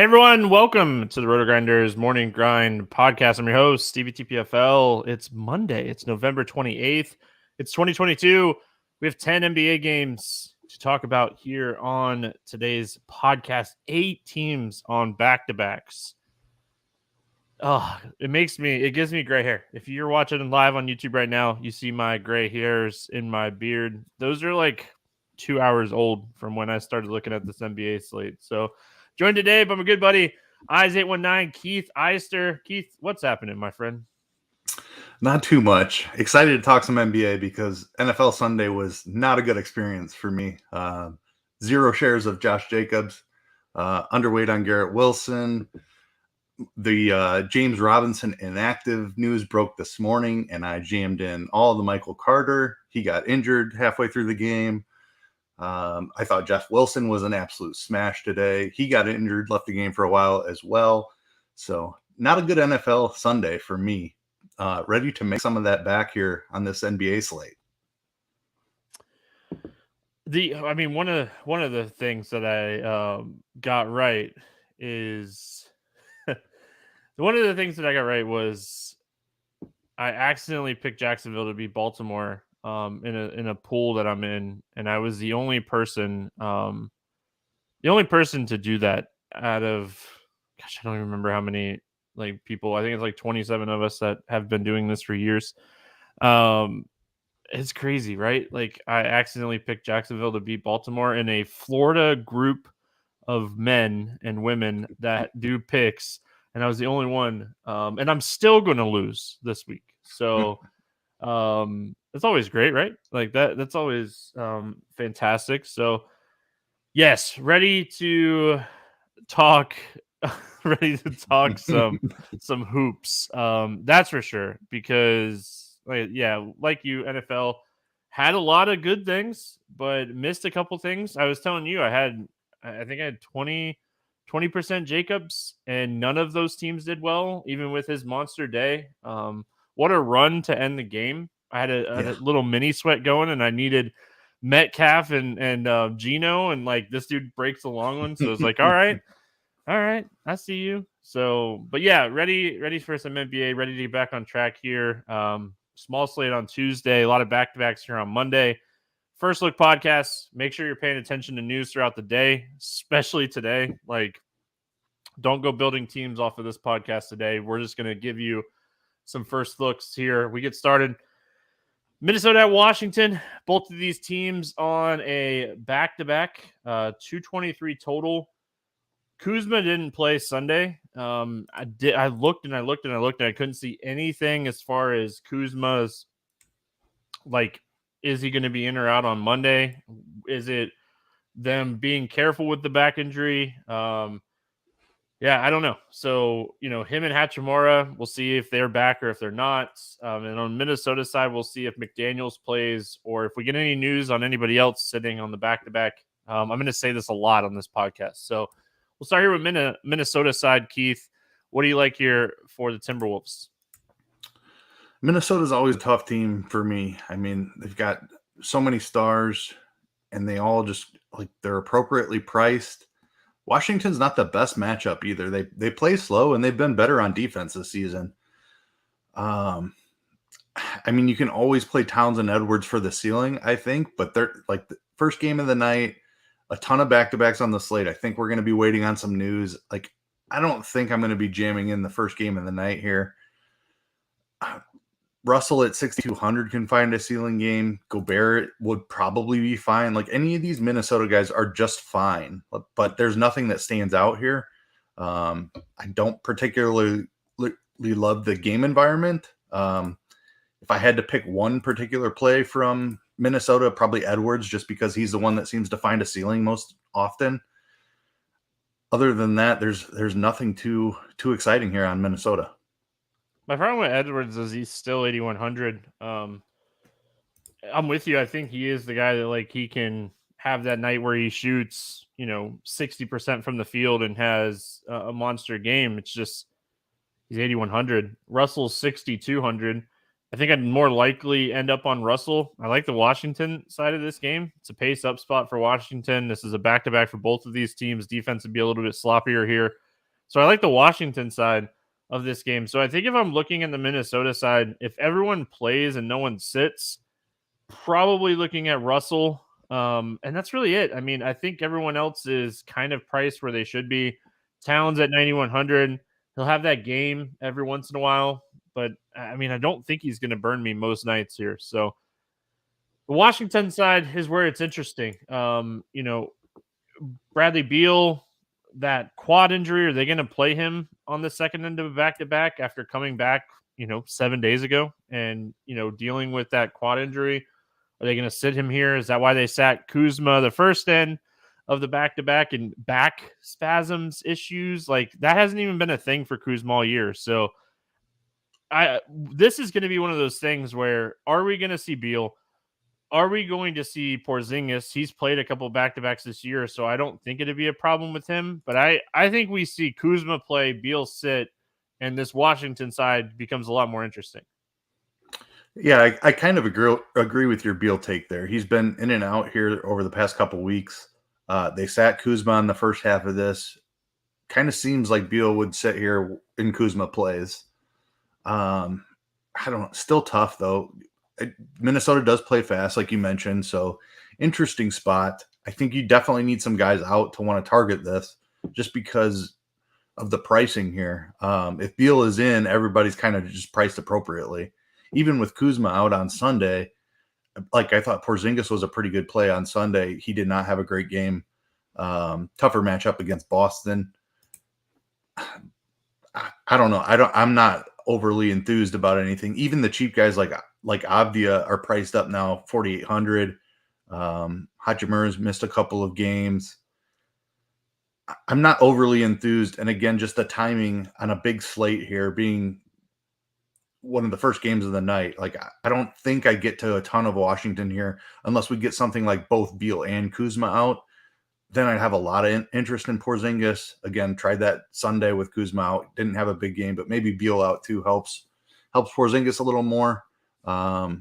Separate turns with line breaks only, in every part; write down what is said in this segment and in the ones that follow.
Hey everyone, welcome to the RotoGrinders Morning Grind Podcast. I'm your host, Stevietpfl. It's Monday. It's November 28th. It's 2022. We have 10 NBA games to talk about here on today's podcast. 8 teams on back-to-backs. Oh, it gives me gray hair. If you're watching live on YouTube right now, you see my gray hairs in my beard. Those are like 2 hours old from when I started looking at this NBA slate. So joined today by my good buddy, Eys819, Keith Eister. Keith, what's happening, my friend?
Not too much. Excited to talk some NBA because NFL Sunday was not a good experience for me. 0 shares of Josh Jacobs, underweight on Garrett Wilson. The James Robinson inactive news broke this morning, and I jammed in all the Michael Carter. He got injured halfway through the game. I thought Jeff Wilson was an absolute smash today. He got injured, left the game for a while as well. So not a good NFL Sunday for me. Ready to make some of that back here on this NBA slate.
One of the things that I got right is one of the things that I got right was I accidentally picked Jacksonville to beat Baltimore in a pool that I'm in, and I was the only person to do that out of, gosh, I don't even remember how many people. I think it's like 27 of us that have been doing this for years. It's crazy, right? Like, I accidentally picked Jacksonville to beat Baltimore in a Florida group of men and women that do picks, and I was the only one. And I'm still going to lose this week. So it's always great, right? Like that's always fantastic. So yes, ready to talk some hoops. That's for sure, because like you, NFL had a lot of good things, but missed a couple things. I was telling you, I think I had 20% Jacobs, and none of those teams did well, even with his monster day. What a run to end the game. I had a little mini sweat going, and I needed Metcalf and Gino, and like this dude breaks the long one. So it's like, all right, I see you. So, but yeah, ready for some NBA, ready to get back on track here. Small slate on Tuesday, a lot of back-to-backs here on Monday. First Look podcast. Make sure you're paying attention to news throughout the day, especially today. Like, don't go building teams off of this podcast today. We're just going to give you some first looks here. We get started. Minnesota at Washington. Both of these teams on a back-to-back, 223 total. Kuzma didn't play Sunday. I looked and I couldn't see anything as far as Kuzma's, like, is he going to be in or out on Monday? Is it them being careful with the back injury? I don't know. So, him and Hachimura, we'll see if they're back or if they're not. And on Minnesota side, we'll see if McDaniels plays or if we get any news on anybody else sitting on the back-to-back. I'm going to say this a lot on this podcast. So we'll start here with Minnesota side. Keith, what do you like here for the Timberwolves?
Minnesota's always a tough team for me. I mean, they've got so many stars, and they all just, like, they're appropriately priced. Washington's not the best matchup either. They play slow, and they've been better on defense this season. I mean, you can always play Towns and Edwards for the ceiling, I think, but they're like the first game of the night, a ton of back-to-backs on the slate. I think we're going to be waiting on some news. Like, I don't think I'm going to be jamming in the first game of the night here. Russell at 6,200 can find a ceiling game. Gobert would probably be fine. Like, any of these Minnesota guys are just fine, but there's nothing that stands out here. I don't particularly love the game environment. If I had to pick one particular play from Minnesota, probably Edwards, just because he's the one that seems to find a ceiling most often. Other than that, there's nothing too exciting here on Minnesota.
My problem with Edwards is he's still 8,100. I'm with you. I think he is the guy that, like, he can have that night where he shoots, 60% from the field and has a monster game. It's just he's 8,100. Russell's 6,200. I think I'd more likely end up on Russell. I like the Washington side of this game. It's a pace up spot for Washington. This is a back-to-back for both of these teams. Defense would be a little bit sloppier here. So I like the Washington side of this game. So I think if I'm looking at the Minnesota side, if everyone plays and no one sits, probably looking at Russell. And that's really it. I mean, I think everyone else is kind of priced where they should be. Towns at 9,100. He'll have that game every once in a while, but I mean, I don't think he's going to burn me most nights here. So the Washington side is where it's interesting. Bradley Beal, that quad injury, are they going to play him on the second end of a back-to-back after coming back, 7 days ago and, dealing with that quad injury? Are they going to sit him here? Is that why they sat Kuzma the first end of the back-to-back and back spasms issues? Like, that hasn't even been a thing for Kuzma all year. So this is going to be one of those things where, are we going to see Beal? Are we going to see Porzingis? He's played a couple back-to-backs this year, so I don't think it'd be a problem with him. But I think we see Kuzma play, Beal sit, and this Washington side becomes a lot more interesting.
Yeah, I kind of agree with your Beal take there. He's been in and out here over the past couple weeks. They sat Kuzma in the first half of this. Kind of seems like Beal would sit here and Kuzma plays. I don't know. Still tough, though. Minnesota does play fast, like you mentioned, so interesting spot. I think you definitely need some guys out to want to target this just because of the pricing here. If Beal is in, everybody's kind of just priced appropriately. Even with Kuzma out on Sunday, like I thought Porzingis was a pretty good play on Sunday. He did not have a great game. Tougher matchup against Boston. I don't know. I'm not overly enthused about anything. Even the cheap guys like Avdia are priced up now, 4,800. Hachimura's missed a couple of games. I'm not overly enthused. And again, just the timing on a big slate here being one of the first games of the night. Like, I don't think I get to a ton of Washington here unless we get something like both Beal and Kuzma out. Then I'd have a lot of interest in Porzingis. Again, tried that Sunday with Kuzma out. Didn't have a big game, but maybe Beal out too helps Porzingis a little more. Avdia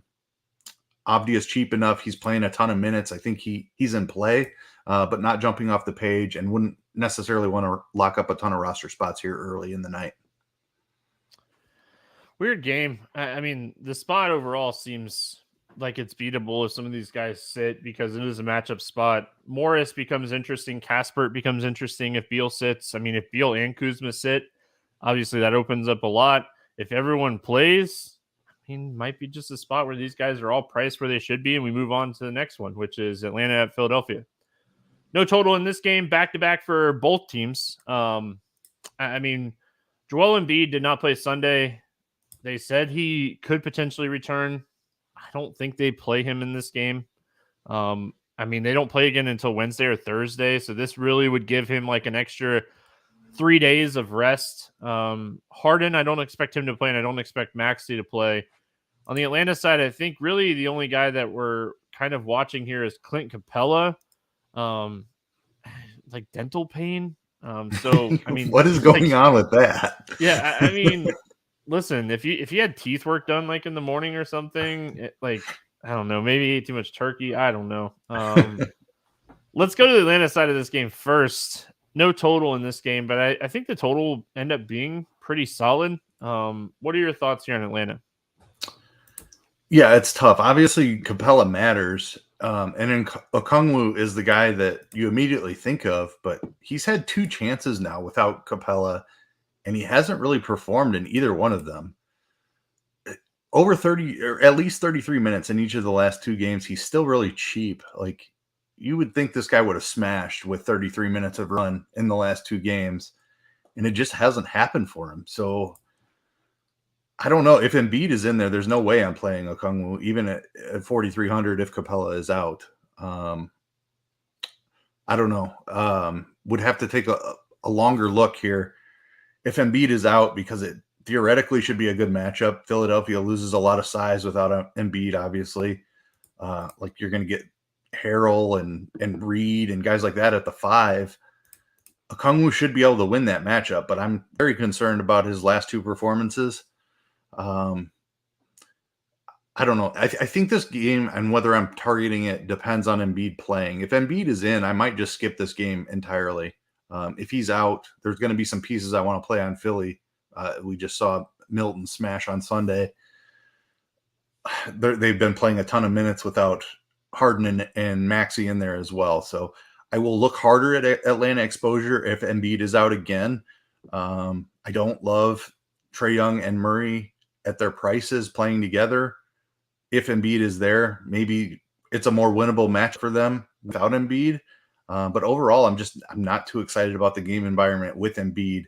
is cheap enough. He's playing a ton of minutes. I think he's in play, but not jumping off the page, and wouldn't necessarily want to lock up a ton of roster spots here early in the night.
Weird game. I mean, the spot overall seems like it's beatable if some of these guys sit because it is a matchup spot. Morris becomes interesting. Kaspert becomes interesting if Beal sits. I mean, if Beal and Kuzma sit, obviously that opens up a lot. If everyone plays, I mean, might be just a spot where these guys are all priced where they should be, and we move on to the next one, which is Atlanta at Philadelphia. No total in this game, back-to-back for both teams. I mean, Joel Embiid did not play Sunday. They said he could potentially return. I don't think they play him in this game. I mean, they don't play again until Wednesday or Thursday, so this really would give him like an extra 3 days of rest. Harden, I don't expect him to play, and I don't expect Maxey to play. On the Atlanta side, I think really the only guy that we're kind of watching here is Clint Capella. Like dental pain. So I mean,
what is going on with that?
Yeah, I mean, listen, if you had teeth work done like in the morning or something, I don't know, maybe ate too much turkey. I don't know. Let's go to the Atlanta side of this game first. No total in this game, but I think the total will end up being pretty solid. What are your thoughts here in Atlanta?
Yeah, it's tough. Obviously, Capella matters. And Okongwu is the guy that you immediately think of, but he's had 2 chances now without Capella, and he hasn't really performed in either one of them. Over 30 or at least 33 minutes in each of the last 2 games. He's still really cheap. Like, you would think this guy would have smashed with 33 minutes of run in the last 2 games, and it just hasn't happened for him. So I don't know if Embiid is in there. There's no way I'm playing Okongwu, even at 4,300 if Capella is out. I don't know. Would have to take a longer look here. If Embiid is out, because it theoretically should be a good matchup. Philadelphia loses a lot of size without Embiid, obviously. Like you're going to get Harrell and Reed and guys like that at the 5. Okongwu should be able to win that matchup, but I'm very concerned about his last 2 performances. I don't know. I think this game and whether I'm targeting it depends on Embiid playing. If Embiid is in, I might just skip this game entirely. If he's out, there's going to be some pieces I want to play on Philly. We just saw Milton smash on Sunday. They've been playing a ton of minutes without Harden and Maxey in there as well. So I will look harder at Atlanta exposure if Embiid is out again. I don't love Trae Young and Murray at their prices playing together. If Embiid is there, maybe it's a more winnable match for them without Embiid. But overall, I'm not too excited about the game environment with Embiid.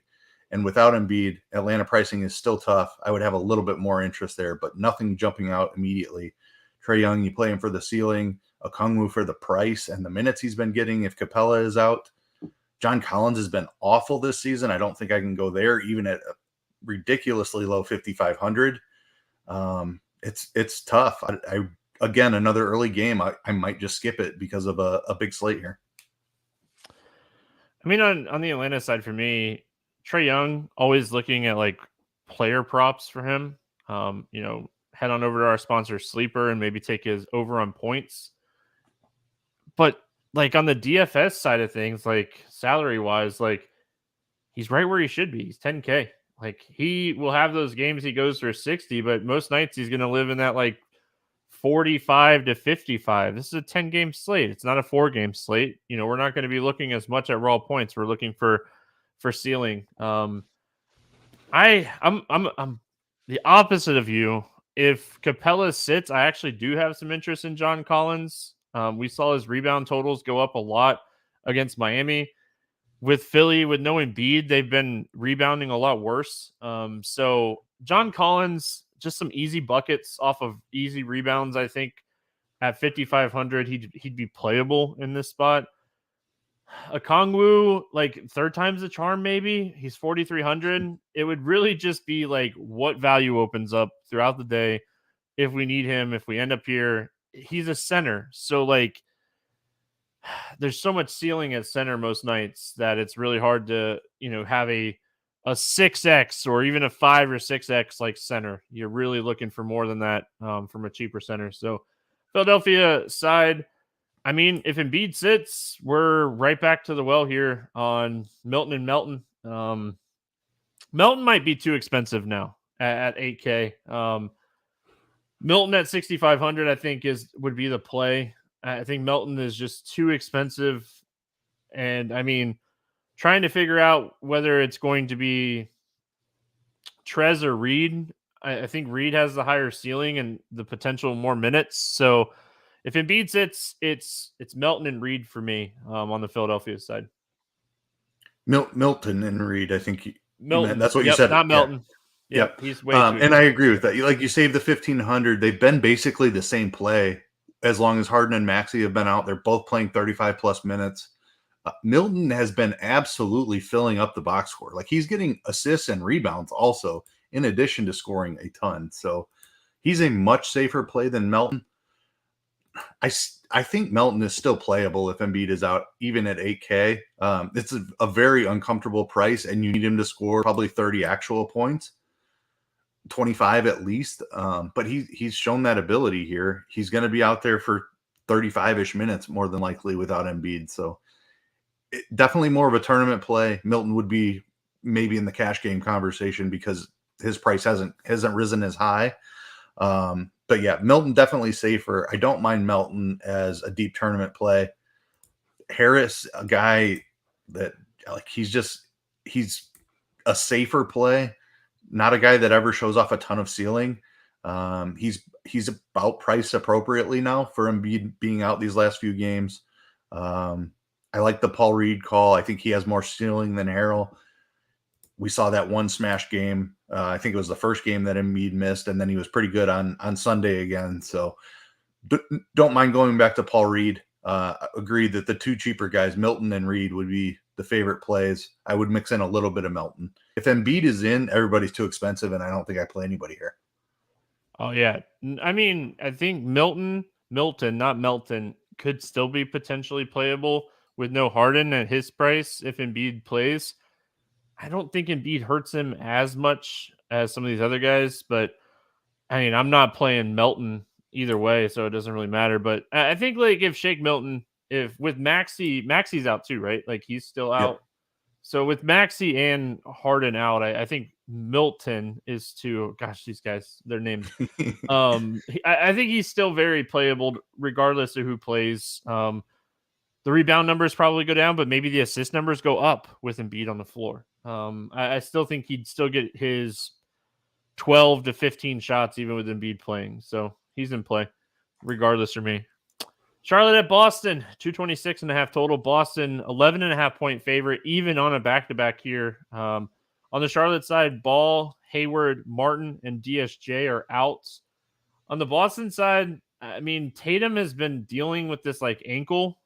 And without Embiid, Atlanta pricing is still tough. I would have a little bit more interest there, but nothing jumping out immediately. Trae Young, you play him for the ceiling. Okongwu for the price and the minutes he's been getting if Capella is out. John Collins has been awful this season. I don't think I can go there, even at a ridiculously low 5,500. It's tough. I again, another early game. I might just skip it because of a big slate here.
I mean, on the Atlanta side for me, Trae Young, always looking at like player props for him. Head on over to our sponsor Sleeper and maybe take his over on points. But like on the DFS side of things, like salary wise, like he's right where he should be. He's 10K. Like he will have those games he goes for 60, but most nights he's going to live in that like 45 to 55. This is a 10-game slate. It's not a 4-game slate. We're not going to be looking as much at raw points. We're looking for ceiling. I'm the opposite of you. If Capella sits, I actually do have some interest in John Collins. We saw his rebound totals go up a lot against Miami. With Philly, with no Embiid, they've been rebounding a lot worse. So John Collins, just some easy buckets off of easy rebounds. I think at 5,500, he'd be playable in this spot. Okongwu, like third time's the charm, maybe. He's 4,300. It would really just be like what value opens up throughout the day if we need him, if we end up here. He's a center. So like there's so much ceiling at center most nights that it's really hard to, have a 6X or even a 5 or 6X like center. You're really looking for more than that from a cheaper center. So Philadelphia side, I mean, if Embiid sits, we're right back to the well here on Milton and Melton. Melton might be too expensive now at 8K. Milton at 6,500, I think would be the play. I think Melton is just too expensive. And I mean, trying to figure out whether it's going to be Trez or Reed. I think Reed has the higher ceiling and the potential more minutes. So if Embiid sits, it's Melton and Reed for me on the Philadelphia side.
Milton and Reed, I think.
Milton.
That's what you said.
Not Melton.
Yeah. Yep.
He's way too
and I agree with that. Like you saved the 1,500. They've been basically the same play as long as Harden and Maxey have been out. They're both playing 35 plus minutes. Milton has been absolutely filling up the box score. Like he's getting assists and rebounds also, in addition to scoring a ton. So he's a much safer play than Melton. I think Melton is still playable if Embiid is out, even at 8K. It's a very uncomfortable price, and you need him to score probably 30 actual points, 25 at least. But he's shown that ability here. He's going to be out there for 35-ish minutes more than likely without Embiid. So definitely more of a tournament play. Milton would be maybe in the cash game conversation because his price hasn't risen as high. But yeah, Milton definitely safer. I don't mind Melton as a deep tournament play. Harris, a guy that like he's a safer play, not a guy that ever shows off a ton of ceiling. He's about priced appropriately now for Embiid being out these last few games. I like the Paul Reed call. I think he has more ceiling than Harrell. We saw that one smash game. I think it was the first game that Embiid missed, and then he was pretty good on Sunday again. So don't mind going back to Paul Reed. Agree that the two cheaper guys, Milton and Reed, would be the favorite plays. I would mix in a little bit of Melton. If Embiid is in, everybody's too expensive, and I don't think I play anybody here.
Oh, yeah. I mean, I think Milton, not Melton, could still be potentially playable with no Harden at his price if Embiid plays. I don't think Embiid hurts him as much as some of these other guys, but I mean, I'm not playing Melton either way, so it doesn't really matter. But I think like if Shake Milton, if with Maxey's out too, right? Like he's still out. So with Maxey and Harden out, I think Milton is too. Gosh, these guys, their names. I think he's still very playable regardless of who plays. The rebound numbers probably go down, but maybe the assist numbers go up with Embiid on the floor. I still think he'd still get his 12 to 15 shots even with Embiid playing. So he's in play regardless for me. Charlotte at Boston, 226.5 total. Boston, 11.5 point favorite, even on a back-to-back here. On the Charlotte side, Ball, Hayward, Martin, and DSJ are out. On the Boston side, I mean, Tatum has been dealing with this like ankle.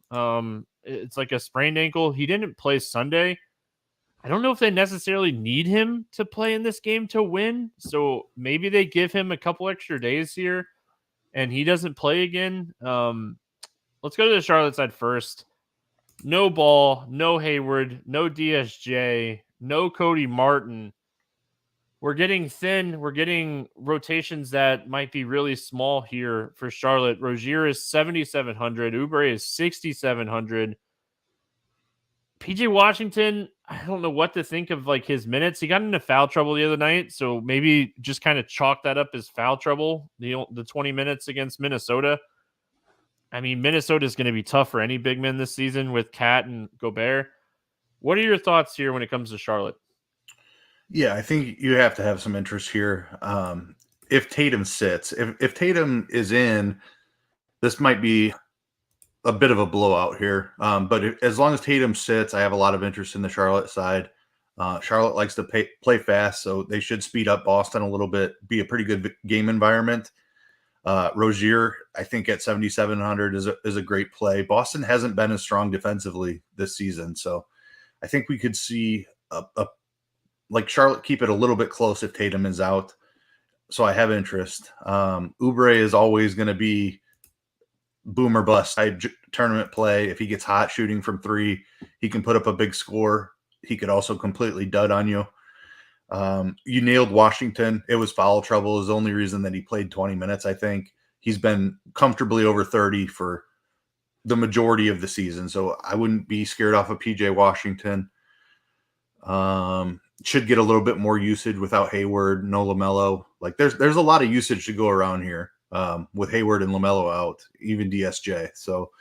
It's like a sprained ankle. He didn't play Sunday. I don't know if they necessarily need him to play in this game to win. So maybe they give him a couple extra days here and he doesn't play again. Let's go to the Charlotte side first. No Ball, no Hayward, no DSJ, no Cody Martin. We're getting thin. We're getting rotations that might be really small here for Charlotte. Rozier is 7,700. Oubre is 6,700. PJ Washington, I don't know what to think of like his minutes. He got into foul trouble the other night, so maybe just kind of chalk that up as foul trouble, the 20 minutes against Minnesota. I mean, Minnesota is going to be tough for any big men this season with Cat and Gobert. What are your thoughts here when it comes to Charlotte?
Yeah, I think you have to have some interest here. If Tatum sits, if Tatum is in, this might be a bit of a blowout here. But as long as Tatum sits, I have a lot of interest in the Charlotte side. Charlotte likes to play fast, so they should speed up Boston a little bit, be a pretty good game environment. Rozier, I think at 7,700 is a great play. Boston hasn't been as strong defensively this season, so I think we could see like Charlotte keep it a little bit close if Tatum is out. So I have interest. Oubre is always going to be boom or bust tournament play. If he gets hot shooting from three, he can put up a big score. He could also completely dud on you. You nailed Washington. It was foul trouble is the only reason that he played 20 minutes, I think. He's been comfortably over 30 for the majority of the season, so I wouldn't be scared off of PJ Washington. Should get a little bit more usage without Hayward, no LaMelo. Like there's a lot of usage to go around here with Hayward and LaMelo out, even DSJ. So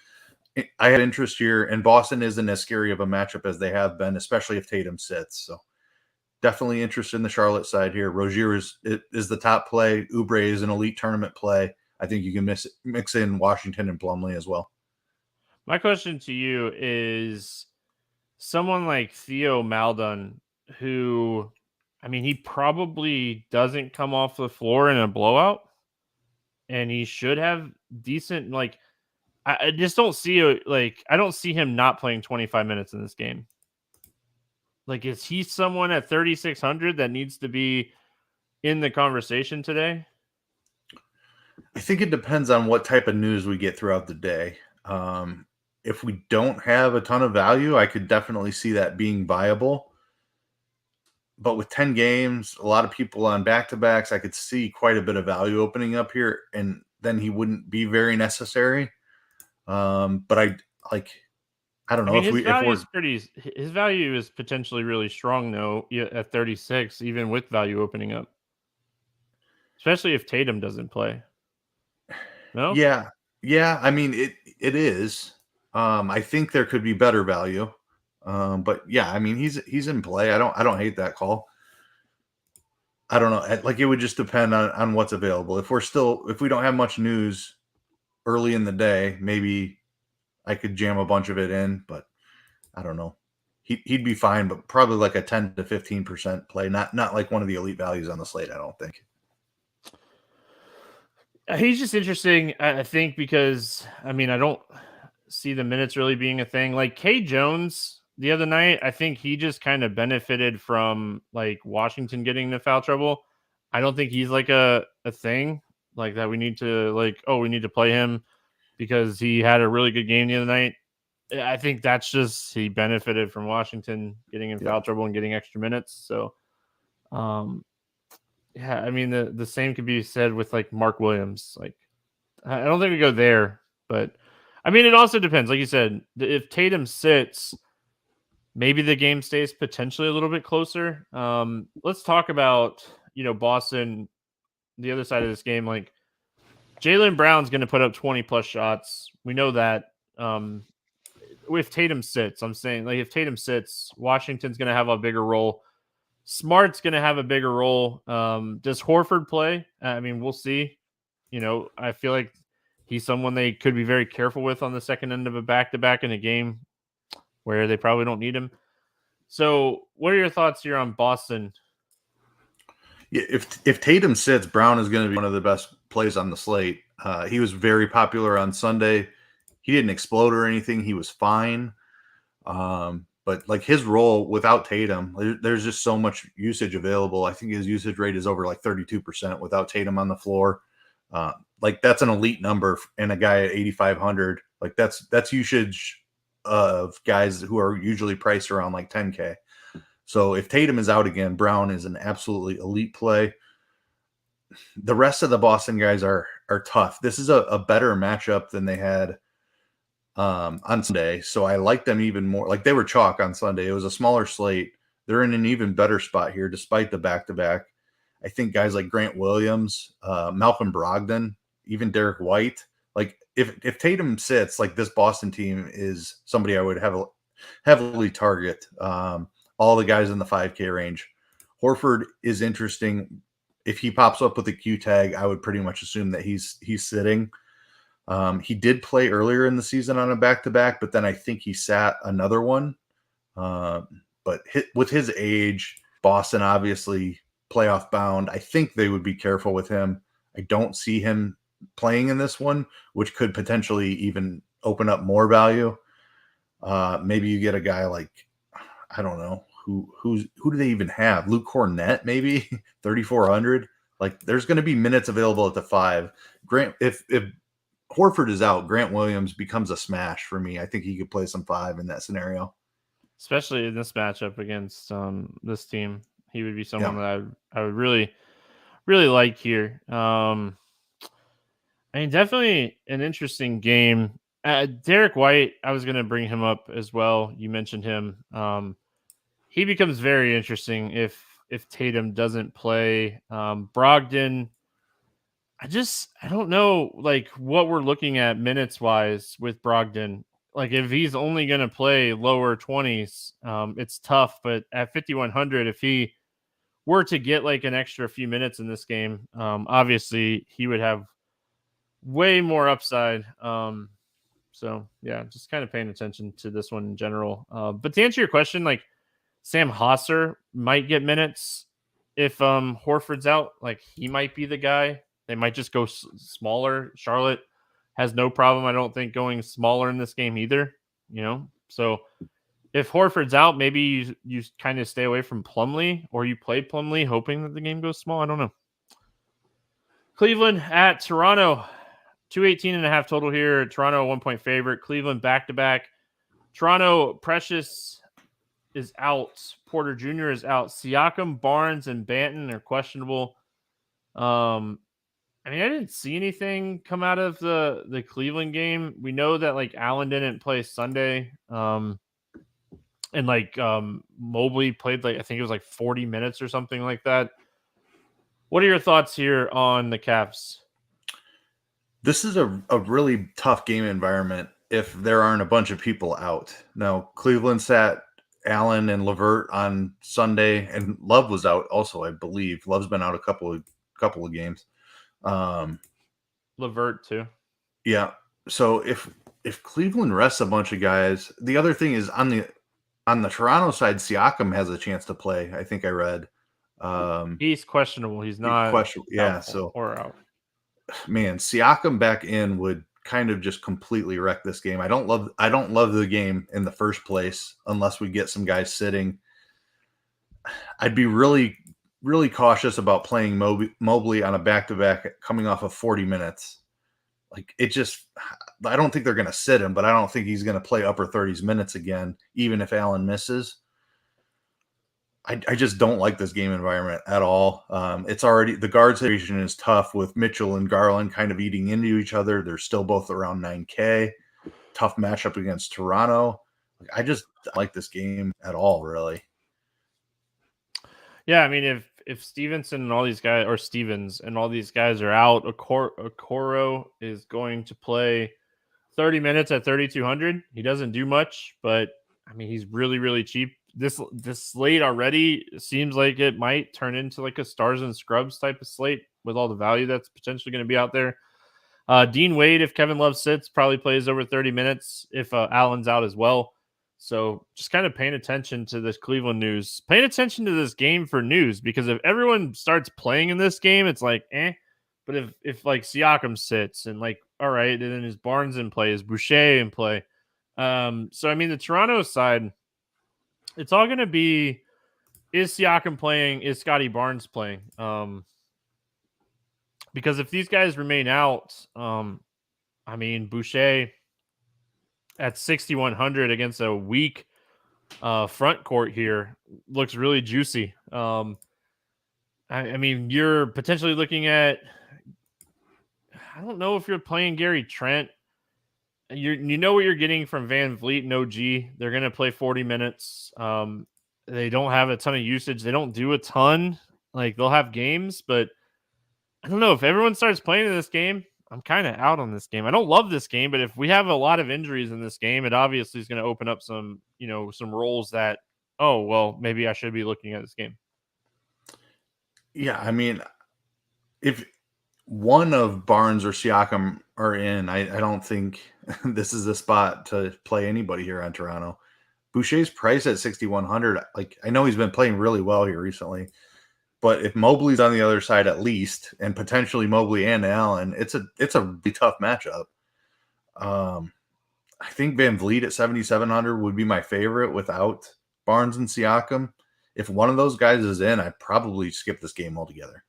I had interest here, and Boston isn't as scary of a matchup as they have been, especially if Tatum sits. So definitely interested in the Charlotte side here. Rozier is the top play. Oubre is an elite tournament play. I think you can mix in Washington and Plumlee as well.
My question to you is someone like Theo Maledon, who, I mean, he probably doesn't come off the floor in a blowout, and he should have decent, like, I just don't see, I don't see him not playing 25 minutes in this game. Like, is he someone at 3,600 that needs to be in the conversation today?
I think it depends on what type of news we get throughout the day. If we don't have a ton of value, I could definitely see that being viable. But with 10 games, a lot of people on back-to-backs, I could see quite a bit of value opening up here, and then he wouldn't be very necessary. But I don't know.
I mean, his value is potentially really strong though at 36, even with value opening up, especially if Tatum doesn't play. No.
Yeah. I mean, it is. I think there could be better value. But yeah, I mean, he's in play. I don't hate that call. I don't know. Like it would just depend on what's available. If we don't have much news early in the day, maybe I could jam a bunch of it in, but I don't know. He'd be fine, but probably like a 10 to 15% play, not like one of the elite values on the slate, I don't think.
He's just interesting, I think, because I mean, I don't see the minutes really being a thing. Like K Jones the other night, I think he just kind of benefited from like Washington getting into foul trouble. I don't think he's like a thing like that. We need to play him because he had a really good game the other night. I think that's just he benefited from Washington getting in foul trouble and getting extra minutes. So, yeah, I mean the same could be said with like Mark Williams. Like I don't think we go there, but I mean it also depends. Like you said, if Tatum sits, maybe the game stays potentially a little bit closer. Let's talk about, Boston, the other side of this game. Like, Jaylen Brown's going to put up 20 plus shots. We know that. If Tatum sits, I'm saying, like, if Tatum sits, Washington's going to have a bigger role. Smart's going to have a bigger role. Does Horford play? I mean, we'll see. I feel like he's someone they could be very careful with on the second end of a back-to-back in a game where they probably don't need him. So what are your thoughts here on Boston?
Yeah, if Tatum sits, Brown is going to be one of the best plays on the slate. He was very popular on Sunday. He didn't explode or anything. He was fine. But like his role without Tatum, there's just so much usage available. I think his usage rate is over like 32% without Tatum on the floor. Like that's an elite number in a guy at 8,500. Like that's usage of guys who are usually priced around like 10K. So if Tatum is out again, Brown is an absolutely elite play. The rest of the Boston guys are tough. This is a better matchup than they had on Sunday. So I like them even more. Like they were chalk on Sunday. It was a smaller slate. They're in an even better spot here despite the back-to-back. I think guys like Grant Williams, Malcolm Brogdon, even Derek White. Like if Tatum sits, like this Boston team is somebody I would heavily target. All the guys in the 5K range. Horford is interesting. If he pops up with a Q tag, I would pretty much assume that he's sitting. He did play earlier in the season on a back-to-back, but then I think he sat another one. But with his age, Boston obviously playoff bound. I think they would be careful with him. I don't see him playing in this one, which could potentially even open up more value. Maybe you get a guy like, I don't know, who do they even have? Luke Cornett, maybe 3,400. Like there's going to be minutes available at the 5. Grant, if Horford is out, Grant Williams becomes a smash for me. I think he could play some 5 in that scenario,
especially in this matchup against this team. He would be someone that I would really, really like here. I mean, definitely an interesting game. Derek White, I was going to bring him up as well. You mentioned him. He becomes very interesting if Tatum doesn't play. Brogdon, I don't know like what we're looking at minutes wise with Brogdon. Like if he's only going to play lower 20s, it's tough. But at 5,100, if he were to get like an extra few minutes in this game, obviously he would have way more upside. So yeah, just kind of paying attention to this one in general. But to answer your question, like Sam Hosser might get minutes if Horford's out. Like he might be the guy. They might just go smaller. Charlotte has no problem, I don't think, going smaller in this game either. So if Horford's out, maybe you kind of stay away from Plumlee, or you play Plumlee hoping that the game goes small. I don't know. Cleveland at Toronto, 218.5 total here. Toronto 1-point favorite. Cleveland back-to-back. Toronto, Precious is out. Porter Jr. is out. Siakam, Barnes, and Banton are questionable. I mean, I didn't see anything come out of the Cleveland game. We know that like Allen didn't play Sunday. And like Mobley played like I think it was like 40 minutes or something like that. What are your thoughts here on the Cavs?
This is a really tough game environment if there aren't a bunch of people out. Now, Cleveland sat Allen and LeVert on Sunday, and Love was out also, I believe. Love's been out a couple of games.
LeVert too.
Yeah. So if Cleveland rests a bunch of guys, the other thing is on the Toronto side, Siakam has a chance to play. I think I read.
He's questionable. He's not
questionable. Yeah. So or out. Man, Siakam back in would kind of just completely wreck this game. I don't love the game in the first place unless we get some guys sitting. I'd be really, really cautious about playing Mobley on a back-to-back coming off of 40 minutes. Like it just, I don't think they're going to sit him, but I don't think he's going to play upper 30s minutes again, even if Allen misses. I just don't like this game environment at all. It's already, the guard situation is tough with Mitchell and Garland kind of eating into each other. They're still both around 9K. Tough matchup against Toronto. I just like this game at all, really.
Yeah, I mean, if Stevenson and all these guys, or Stevens and all these guys are out, Okoro is going to play 30 minutes at 3,200. He doesn't do much, but I mean, he's really, really cheap. This slate already seems like it might turn into like a stars and scrubs type of slate with all the value that's potentially going to be out there. Dean Wade, if Kevin Love sits, probably plays over 30 minutes if Allen's out as well. So just kind of paying attention to this Cleveland news, paying attention to this game for news, because if everyone starts playing in this game, it's like, eh. But if like Siakam sits and like, all right, and then is Barnes in play, is Boucher in play. So I mean, the Toronto side, it's all going to be, is Siakam playing? Is Scotty Barnes playing? Because if these guys remain out, I mean, Boucher at 6,100 against a weak front court here looks really juicy. I mean, you're potentially looking at, I don't know if you're playing Gary Trent. You know what you're getting from Van Vliet and OG. They're going to play 40 minutes. They don't have a ton of usage. They don't do a ton. Like, they'll have games, but I don't know. If everyone starts playing in this game, I'm kind of out on this game. I don't love this game, but if we have a lot of injuries in this game, it obviously is going to open up some, some roles that, oh, well, maybe I should be looking at this game.
Yeah, I mean, if one of Barnes or Siakam are in, I don't think this is the spot to play anybody here on Toronto. Boucher's price at 6,100. Like, I know he's been playing really well here recently, but if Mobley's on the other side at least, and potentially Mobley and Allen, it's a really tough matchup. I think Van Vliet at 7,700 would be my favorite without Barnes and Siakam. If one of those guys is in, I'd probably skip this game altogether.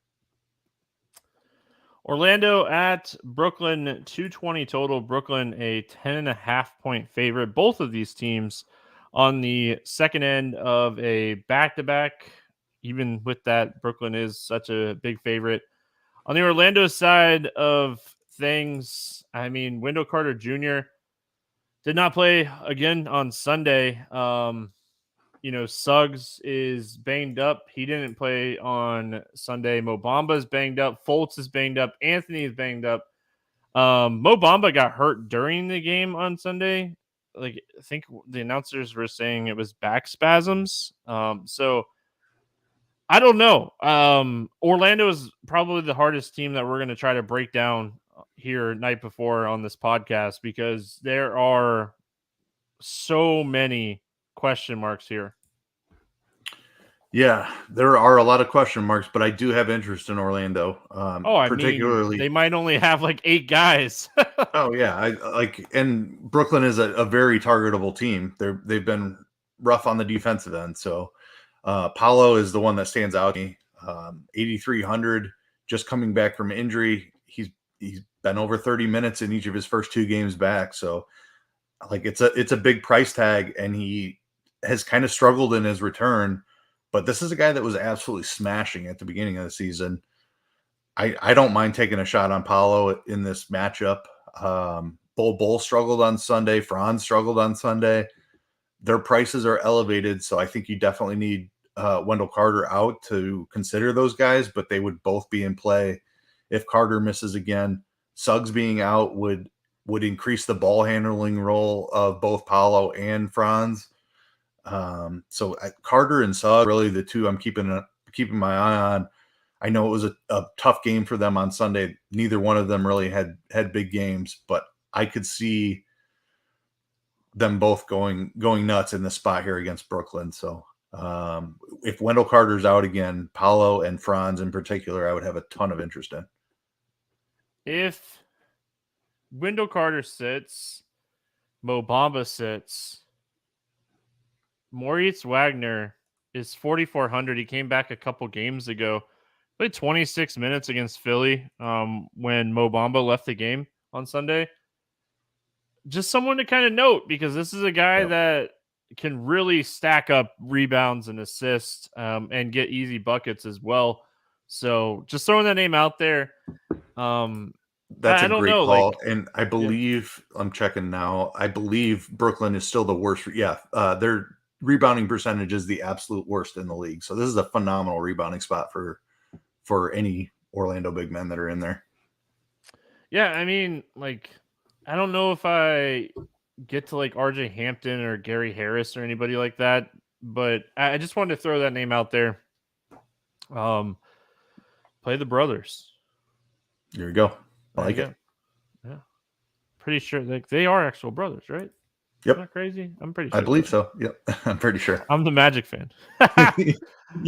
Orlando at Brooklyn, 220 total. Brooklyn a 10.5 point favorite. Both of these teams on the second end of a back-to-back. Even with that, Brooklyn is such a big favorite. On the Orlando side of things, I mean, Wendell Carter Jr. did not play again on Sunday. Suggs is banged up. He didn't play on Sunday. Mo Bamba's banged up. Fultz is banged up. Anthony is banged up. Mo Bamba got hurt during the game on Sunday. Like, I think the announcers were saying it was back spasms. So I don't know. Orlando is probably the hardest team that we're going to try to break down here night before on this podcast, because there are so many question marks here.
Yeah, there are a lot of question marks, but I do have interest in Orlando.
Particularly, they might only have like 8 guys.
Oh yeah, and Brooklyn is a very targetable team. They've been rough on the defensive end, so Paolo is the one that stands out to me. 8,300, just coming back from injury. He's been over 30 minutes in each of his first 2 games back, so like it's a big price tag, and he has kind of struggled in his return. But this is a guy that was absolutely smashing at the beginning of the season. I don't mind taking a shot on Paolo in this matchup. Bull struggled on Sunday. Franz struggled on Sunday. Their prices are elevated, so I think you definitely need Wendell Carter out to consider those guys, but they would both be in play if Carter misses again. Suggs being out would increase the ball handling role of both Paolo and Franz. So Carter and Suggs really the two I'm keeping my eye on. I know it was a tough game for them on Sunday. Neither one of them really had big games, but I could see them both going nuts in the spot here against Brooklyn. So if Wendell Carter's out again, Paolo and Franz in particular, I would have a ton of interest in.
If Wendell Carter sits, Mo Bamba sits, Moritz Wagner is 4,400. He came back a couple games ago. Played 26 minutes against Philly when Mo Bamba left the game on Sunday. Just someone to kind of note, because this is a guy that can really stack up rebounds and assists and get easy buckets as well. So just throwing that name out there.
That's a
I don't
great
know.
call.
Like,
And I
yeah,
believe I'm checking now. I believe Brooklyn is still the worst. Yeah. Their rebounding percentage is the absolute worst in the league. So this is a phenomenal rebounding spot for any Orlando big men that are in there.
yeah. I mean, like, I don't know if I get to like RJ Hampton or Gary Harris or anybody like that, but I just wanted to throw that name out there. Play the brothers.
There you go. I
There you
like it.
go. Yeah, pretty sure like they are actual brothers, right? Am I
Yep.
crazy? I'm pretty
I
sure
believe
they are.
so. Yep. I'm pretty sure.
I'm the Magic fan.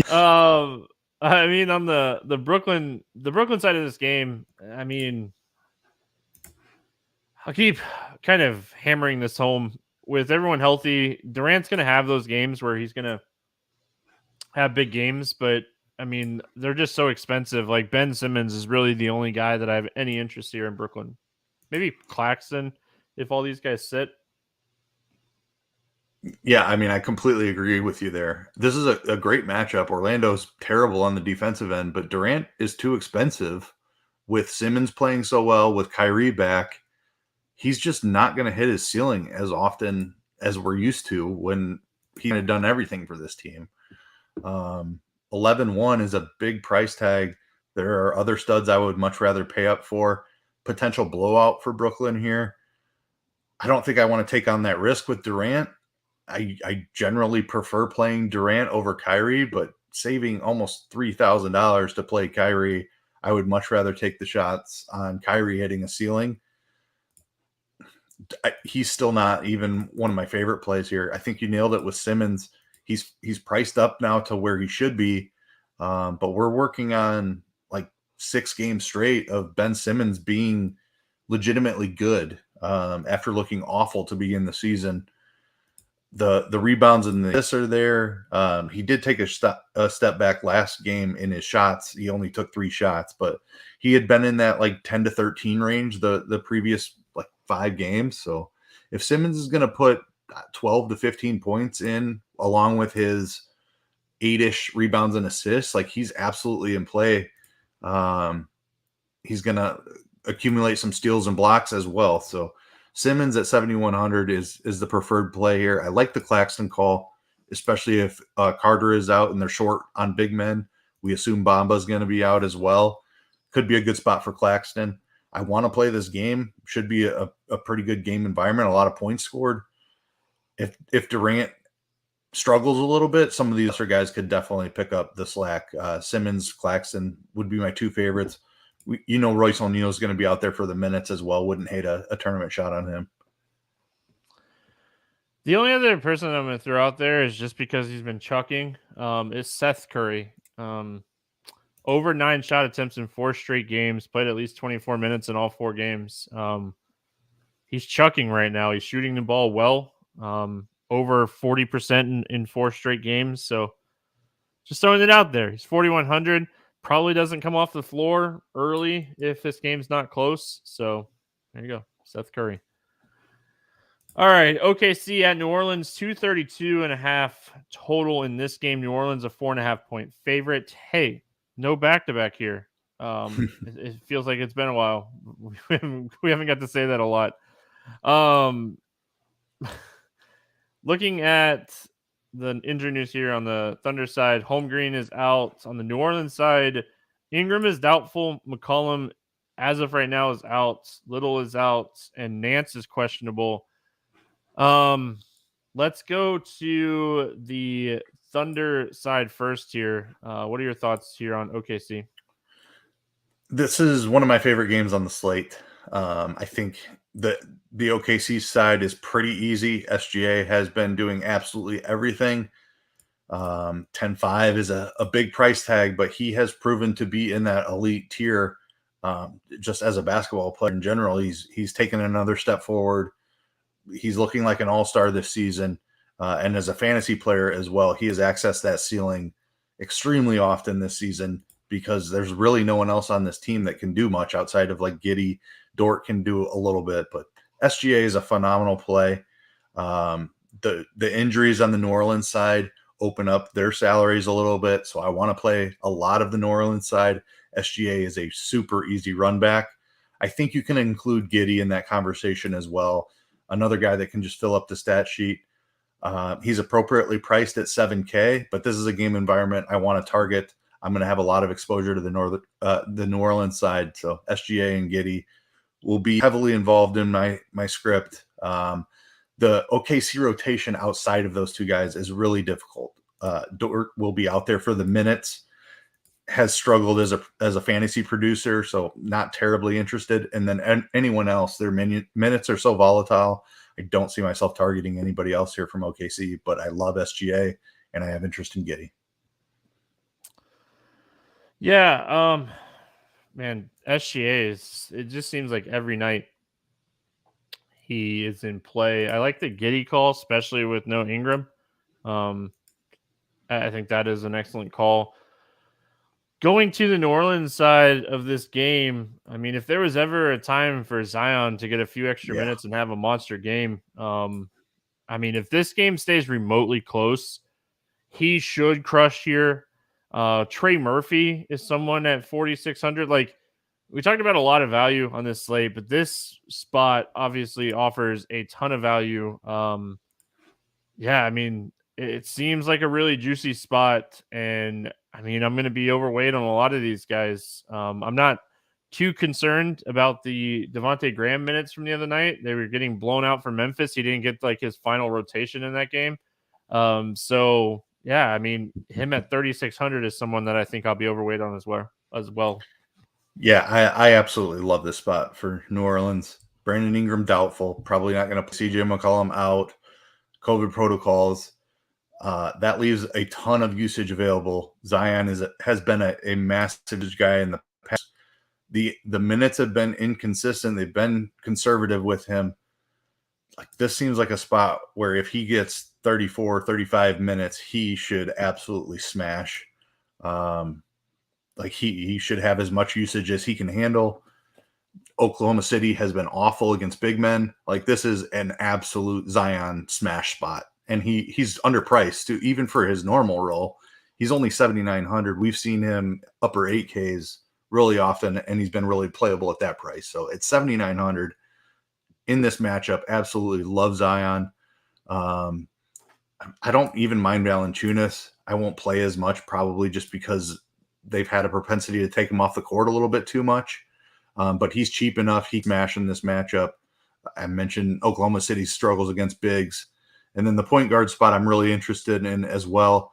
um, I mean, on the Brooklyn side of this game, I mean, I'll keep kind of hammering this home. With everyone healthy, Durant's going to have those games where he's going to have big games, but I mean, they're just so expensive. Like Ben Simmons is really the only guy that I have any interest here in Brooklyn. Maybe Claxton, if all these guys sit.
Yeah, I mean, I completely agree with you there. This is a great matchup. Orlando's terrible on the defensive end, but Durant is too expensive with Simmons playing so well, with Kyrie back. He's just not going to hit his ceiling as often as we're used to when he had done everything for this team. 11-1 is a big price tag. There are other studs I would much rather pay up for. Potential blowout for Brooklyn here. I don't think I want to take on that risk with Durant. I generally prefer playing Durant over Kyrie, but saving almost $3,000 to play Kyrie, I would much rather take the shots on Kyrie hitting a ceiling. He's still not even one of my favorite plays here. I think you nailed it with Simmons. He's priced up now to where he should be, but we're working on like 6 games straight of Ben Simmons being legitimately good after looking awful to begin the season. The rebounds and the assists are there. He did take a step back last game in his shots. He only took 3 shots, but he had been in that like 10 to 13 range the previous like 5 games. So if Simmons is going to put 12 to 15 points in along with his 8-ish rebounds and assists, like he's absolutely in play. He's going to accumulate some steals and blocks as well. So Simmons at 7,100 is the preferred play here. I like the Claxton call, especially if Carter is out and they're short on big men. We assume Bamba is going to be out as well. Could be a good spot for Claxton. I want to play this game. Should be a pretty good game environment. A lot of points scored. If Durant struggles a little bit, some of these other guys could definitely pick up the slack. Simmons, Claxton would be my 2 favorites. Royce O'Neal is going to be out there for the minutes as well. Wouldn't hate a tournament shot on him.
The only other person I'm going to throw out there is just because he's been chucking, is Seth Curry. Over 9 shot attempts in 4 straight games, played at least 24 minutes in all 4 games. He's chucking right now. He's shooting the ball well, over 40% in 4 straight games. So just throwing it out there. He's 4,100. Probably doesn't come off the floor early if this game's not close. So there you go, Seth Curry. All right, OKC at New Orleans, 232.5 total in this game. New Orleans a 4.5-point favorite. Hey, no back-to-back here. It feels like it's been a while. We haven't got to say that a lot. Looking at the injury news here on the Thunder side, Holmgren is out. On the New Orleans side, Ingram is doubtful. McCollum, as of right now, is out. Little is out, and Nance is questionable. Let's go to the Thunder side first here. What are your thoughts here on OKC?
This is one of my favorite games on the slate. I think the OKC side is pretty easy. SGA has been doing absolutely everything. 10-5 is a big price tag, but he has proven to be in that elite tier. Just as a basketball player in general, he's taken another step forward. He's looking like an all-star this season. And as a fantasy player as well, he has accessed that ceiling extremely often this season because there's really no one else on this team that can do much outside of like Giddey. Dort can do a little bit, but SGA is a phenomenal play. The injuries on the New Orleans side open up their salaries a little bit, so I want to play a lot of the New Orleans side. SGA is a super easy run back. I think you can include Giddey in that conversation as well. Another guy that can just fill up the stat sheet. He's appropriately priced at $7K, but this is a game environment I want to target. I'm going to have a lot of exposure to the New Orleans side, so SGA and Giddey will be heavily involved in my script. The OKC rotation outside of those two guys is really difficult. Dort will be out there for the minutes, has struggled as a fantasy producer, so not terribly interested. And then anyone else, their minutes are so volatile. I don't see myself targeting anybody else here from OKC, but I love SGA and I have interest in Giddey.
Yeah, man, SGA it just seems like every night he is in play. I like the Giddey call, especially with no Ingram. I think that is an excellent call. Going to the New Orleans side of this game, I mean, if there was ever a time for Zion to get a few extra minutes and have a monster game, I mean, if this game stays remotely close, he should crush here. Trey Murphy is someone at 4,600. Like, we talked about a lot of value on this slate, but this spot obviously offers a ton of value. Yeah, I mean, it seems like a really juicy spot, and I mean, I'm going to be overweight on a lot of these guys. I'm not too concerned about the Devontae Graham minutes from the other night. They were getting blown out for Memphis. He didn't get like his final rotation in that game. So yeah, I mean, him at 3,600 is someone that I think I'll be overweight on as well.
Yeah, I absolutely love this spot for New Orleans. Brandon Ingram doubtful, probably not going to put CJ McCollum out. COVID protocols. That leaves a ton of usage available. Zion has been a massive guy in the past. The minutes have been inconsistent. They've been conservative with him. Like, this seems like a spot where if he gets 34, 35 minutes, he should absolutely smash. Like he should have as much usage as he can handle. Oklahoma City has been awful against big men. Like, this is an absolute Zion smash spot. And he's underpriced too, even for his normal role. He's only 7,900. We've seen him upper 8Ks really often, and he's been really playable at that price. So it's 7,900 in this matchup. Absolutely love Zion. I don't even mind Valanciunas. I won't play as much, probably just because they've had a propensity to take him off the court a little bit too much. But he's cheap enough. He's smashing this matchup. I mentioned Oklahoma City's struggles against bigs. And then the point guard spot I'm really interested in as well.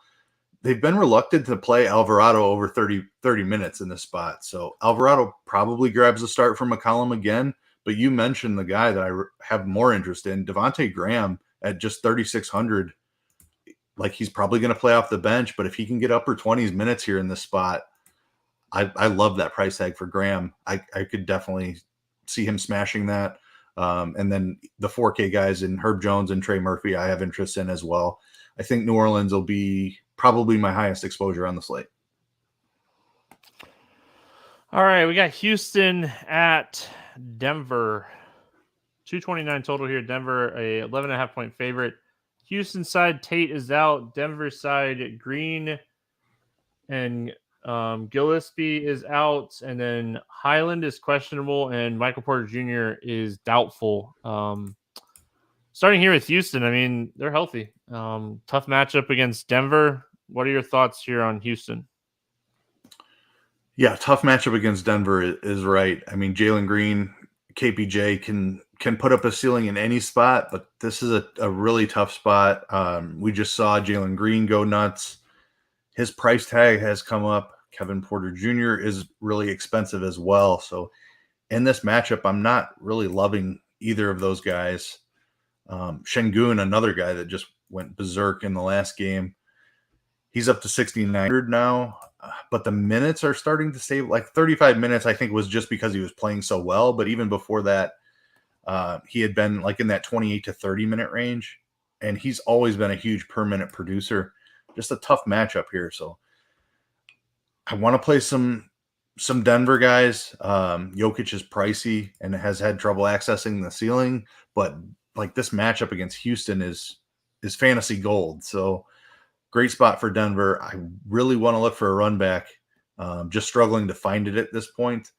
They've been reluctant to play Alvarado over 30 minutes in this spot. So Alvarado probably grabs the start from McCollum again. But you mentioned the guy that I have more interest in, Devontae Graham at just 3,600. Like, he's probably going to play off the bench. But if he can get upper 20s minutes here in this spot, I love that price tag for Graham. I could definitely see him smashing that. And then the 4K guys in Herb Jones and Trey Murphy, I have interest in as well. I think New Orleans will be probably my highest exposure on the slate.
All right, we got Houston at Denver. 229 total here. Denver, a 11.5 point favorite. Houston side, Tate is out. Denver side, Green and Gillespie is out, and then Highland is questionable, and Michael Porter Jr. is doubtful. Starting here with Houston, I mean, they're healthy. Tough matchup against Denver. What are your thoughts here on Houston?
Yeah, tough matchup against Denver is right. I mean, Jalen Green, KPJ can put up a ceiling in any spot, but this is a really tough spot. We just saw Jalen Green go nuts. His price tag has come up. Kevin Porter Jr. is really expensive as well. So in this matchup, I'm not really loving either of those guys. Şengün, another guy that just went berserk in the last game. He's up to 6,900 now, but the minutes are starting to stay like 35 minutes. I think was just because he was playing so well. But even before that, he had been like in that 28 to 30 minute range, and he's always been a huge per minute producer. Just a tough matchup here. So I want to play some Denver guys. Jokic is pricey and has had trouble accessing the ceiling, but like, this matchup against Houston is fantasy gold. So great spot for Denver. I really want to look for a run back. Just struggling to find it at this point.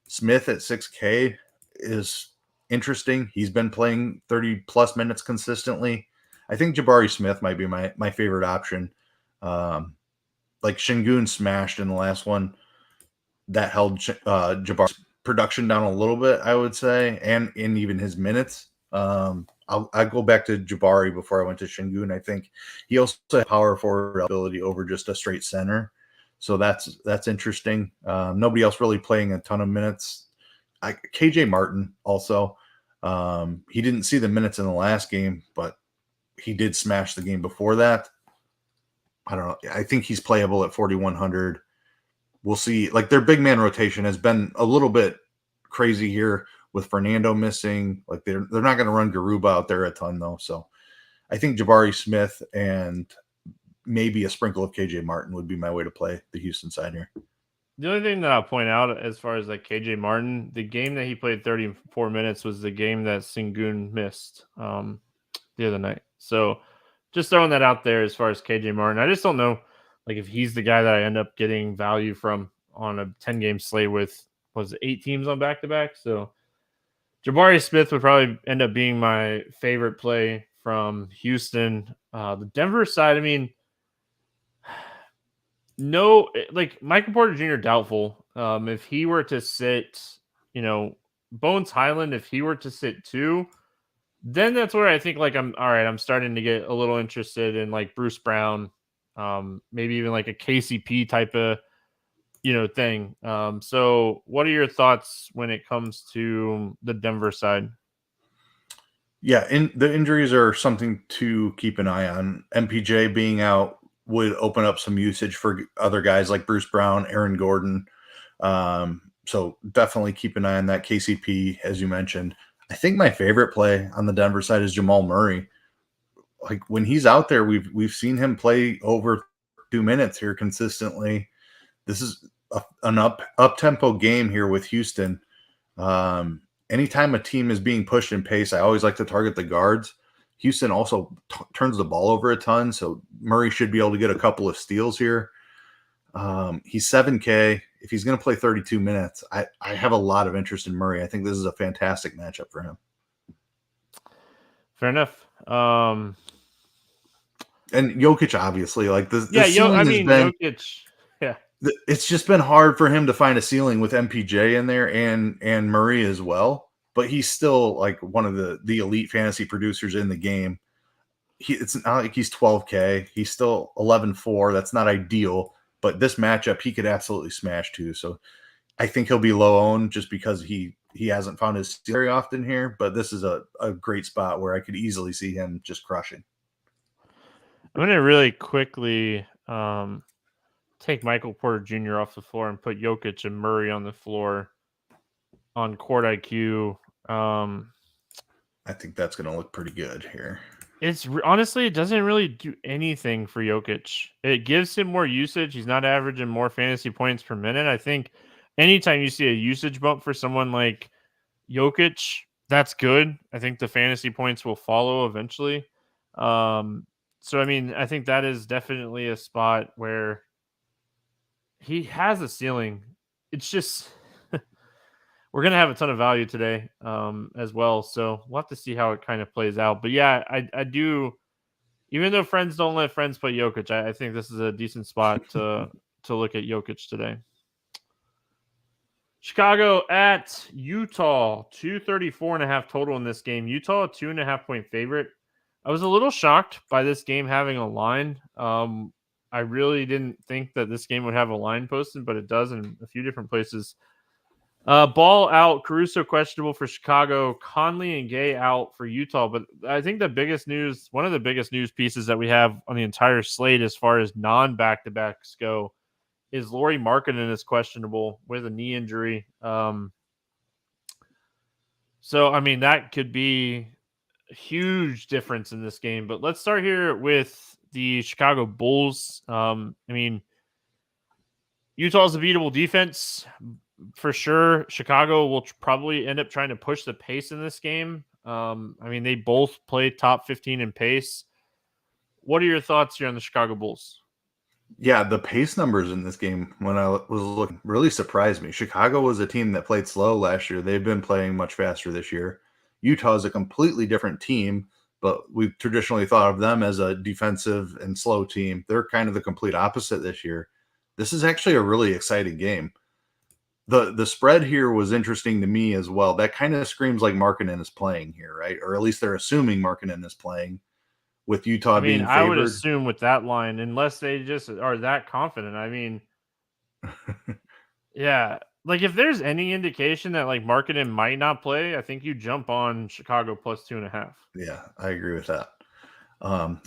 Smith at 6K is interesting. He's been playing 30-plus minutes consistently. I think Jabari Smith might be my favorite option. Like Şengün smashed in the last one. That held Jabari's production down a little bit, I would say, and even his minutes. I'll go back to Jabari before I went to Şengün. I think he also has power forward ability over just a straight center. So that's interesting. Nobody else really playing a ton of minutes. KJ Martin also. He didn't see the minutes in the last game, but he did smash the game before that. I don't know. I think he's playable at 4,100. We'll see. Like their big man rotation has been a little bit crazy here with Fernando missing. Like they're not going to run Garuba out there a ton though. So I think Jabari Smith and maybe a sprinkle of KJ Martin would be my way to play the Houston side here.
The only thing that I'll point out as far as like KJ Martin, the game that he played 34 minutes was the game that Şengün missed the other night. So just throwing that out there as far as KJ Martin. I just don't know like if he's the guy that I end up getting value from on a 10-game slate with, was it 8 teams on back-to-back? So Jabari Smith would probably end up being my favorite play from Houston. The Denver side, I mean, no, like Michael Porter Jr. doubtful. If he were to sit, Bones Highland, if he were to sit 2, then that's where I think like I'm starting to get a little interested in like Bruce Brown, maybe even like a KCP type of thing. So what are your thoughts when it comes to the Denver side?
Yeah, the injuries are something to keep an eye on. MPJ being out would open up some usage for other guys like Bruce Brown, Aaron Gordon. So definitely keep an eye on that. KCP, as you mentioned. I think my favorite play on the Denver side is Jamal Murray. Like when he's out there, we've seen him play over 2 minutes here consistently. This is an up-tempo game here with Houston. Anytime a team is being pushed in pace, I always like to target the guards. Houston also turns the ball over a ton, so Murray should be able to get a couple of steals here. He's 7K. If he's going to play 32 minutes, I have a lot of interest in Murray. I think this is a fantastic matchup for him.
Fair enough.
And Jokic, obviously, like the ceiling has been,
Jokic. Yeah,
it's just been hard for him to find a ceiling with MPJ in there and Murray as well. But he's still like one of the elite fantasy producers in the game. It's not like he's 12K. He's still 11-4. That's not ideal. But this matchup, he could absolutely smash too. So I think he'll be low owned just because he hasn't found his ceiling very often here. But this is a great spot where I could easily see him just crushing.
I'm going to really quickly take Michael Porter Jr. off the floor and put Jokic and Murray on the floor on Court IQ.
I think that's going to look pretty good here.
It's honestly, it doesn't really do anything for Jokic. It gives him more usage. He's not averaging more fantasy points per minute. I think anytime you see a usage bump for someone like Jokic, that's good. I think the fantasy points will follow eventually. So, I mean, I think that is definitely a spot where he has a ceiling. It's just we're going to have a ton of value today as well. So we'll have to see how it kind of plays out. But yeah, I do, even though friends don't let friends play Jokic, I think this is a decent spot to look at Jokic today. Chicago at Utah, 234.5 total in this game. Utah, 2.5 point favorite. I was a little shocked by this game having a line. I really didn't think that this game would have a line posted, but it does in a few different places. Ball out, Caruso questionable for Chicago, Conley and Gay out for Utah. But I think the biggest news, one of the biggest news pieces that we have on the entire slate as far as non-back-to-backs go, is Lauri Markkanen is questionable with a knee injury. So, I mean, that could be a huge difference in this game. But let's start here with the Chicago Bulls. I mean, Utah's a beatable defense for sure. Chicago will probably end up trying to push the pace in this game. I mean, they both play top 15 in pace. What are your thoughts here on the Chicago Bulls?
Yeah, the pace numbers in this game when I was looking really surprised me. Chicago was a team that played slow last year. They've been playing much faster this year. Utah is a completely different team, but we've traditionally thought of them as a defensive and slow team. They're kind of the complete opposite this year. This is actually a really exciting game. The spread here was interesting to me as well. That kind of screams like Markkanen is playing here, right? Or at least they're assuming Markkanen is playing with
I
Utah
mean,
being
I would
favored.
assume with that line, unless they just are that confident. I mean, yeah, like if there's any indication that like Markkanen might not play, I think you jump on Chicago plus 2.5.
Yeah, I agree with that.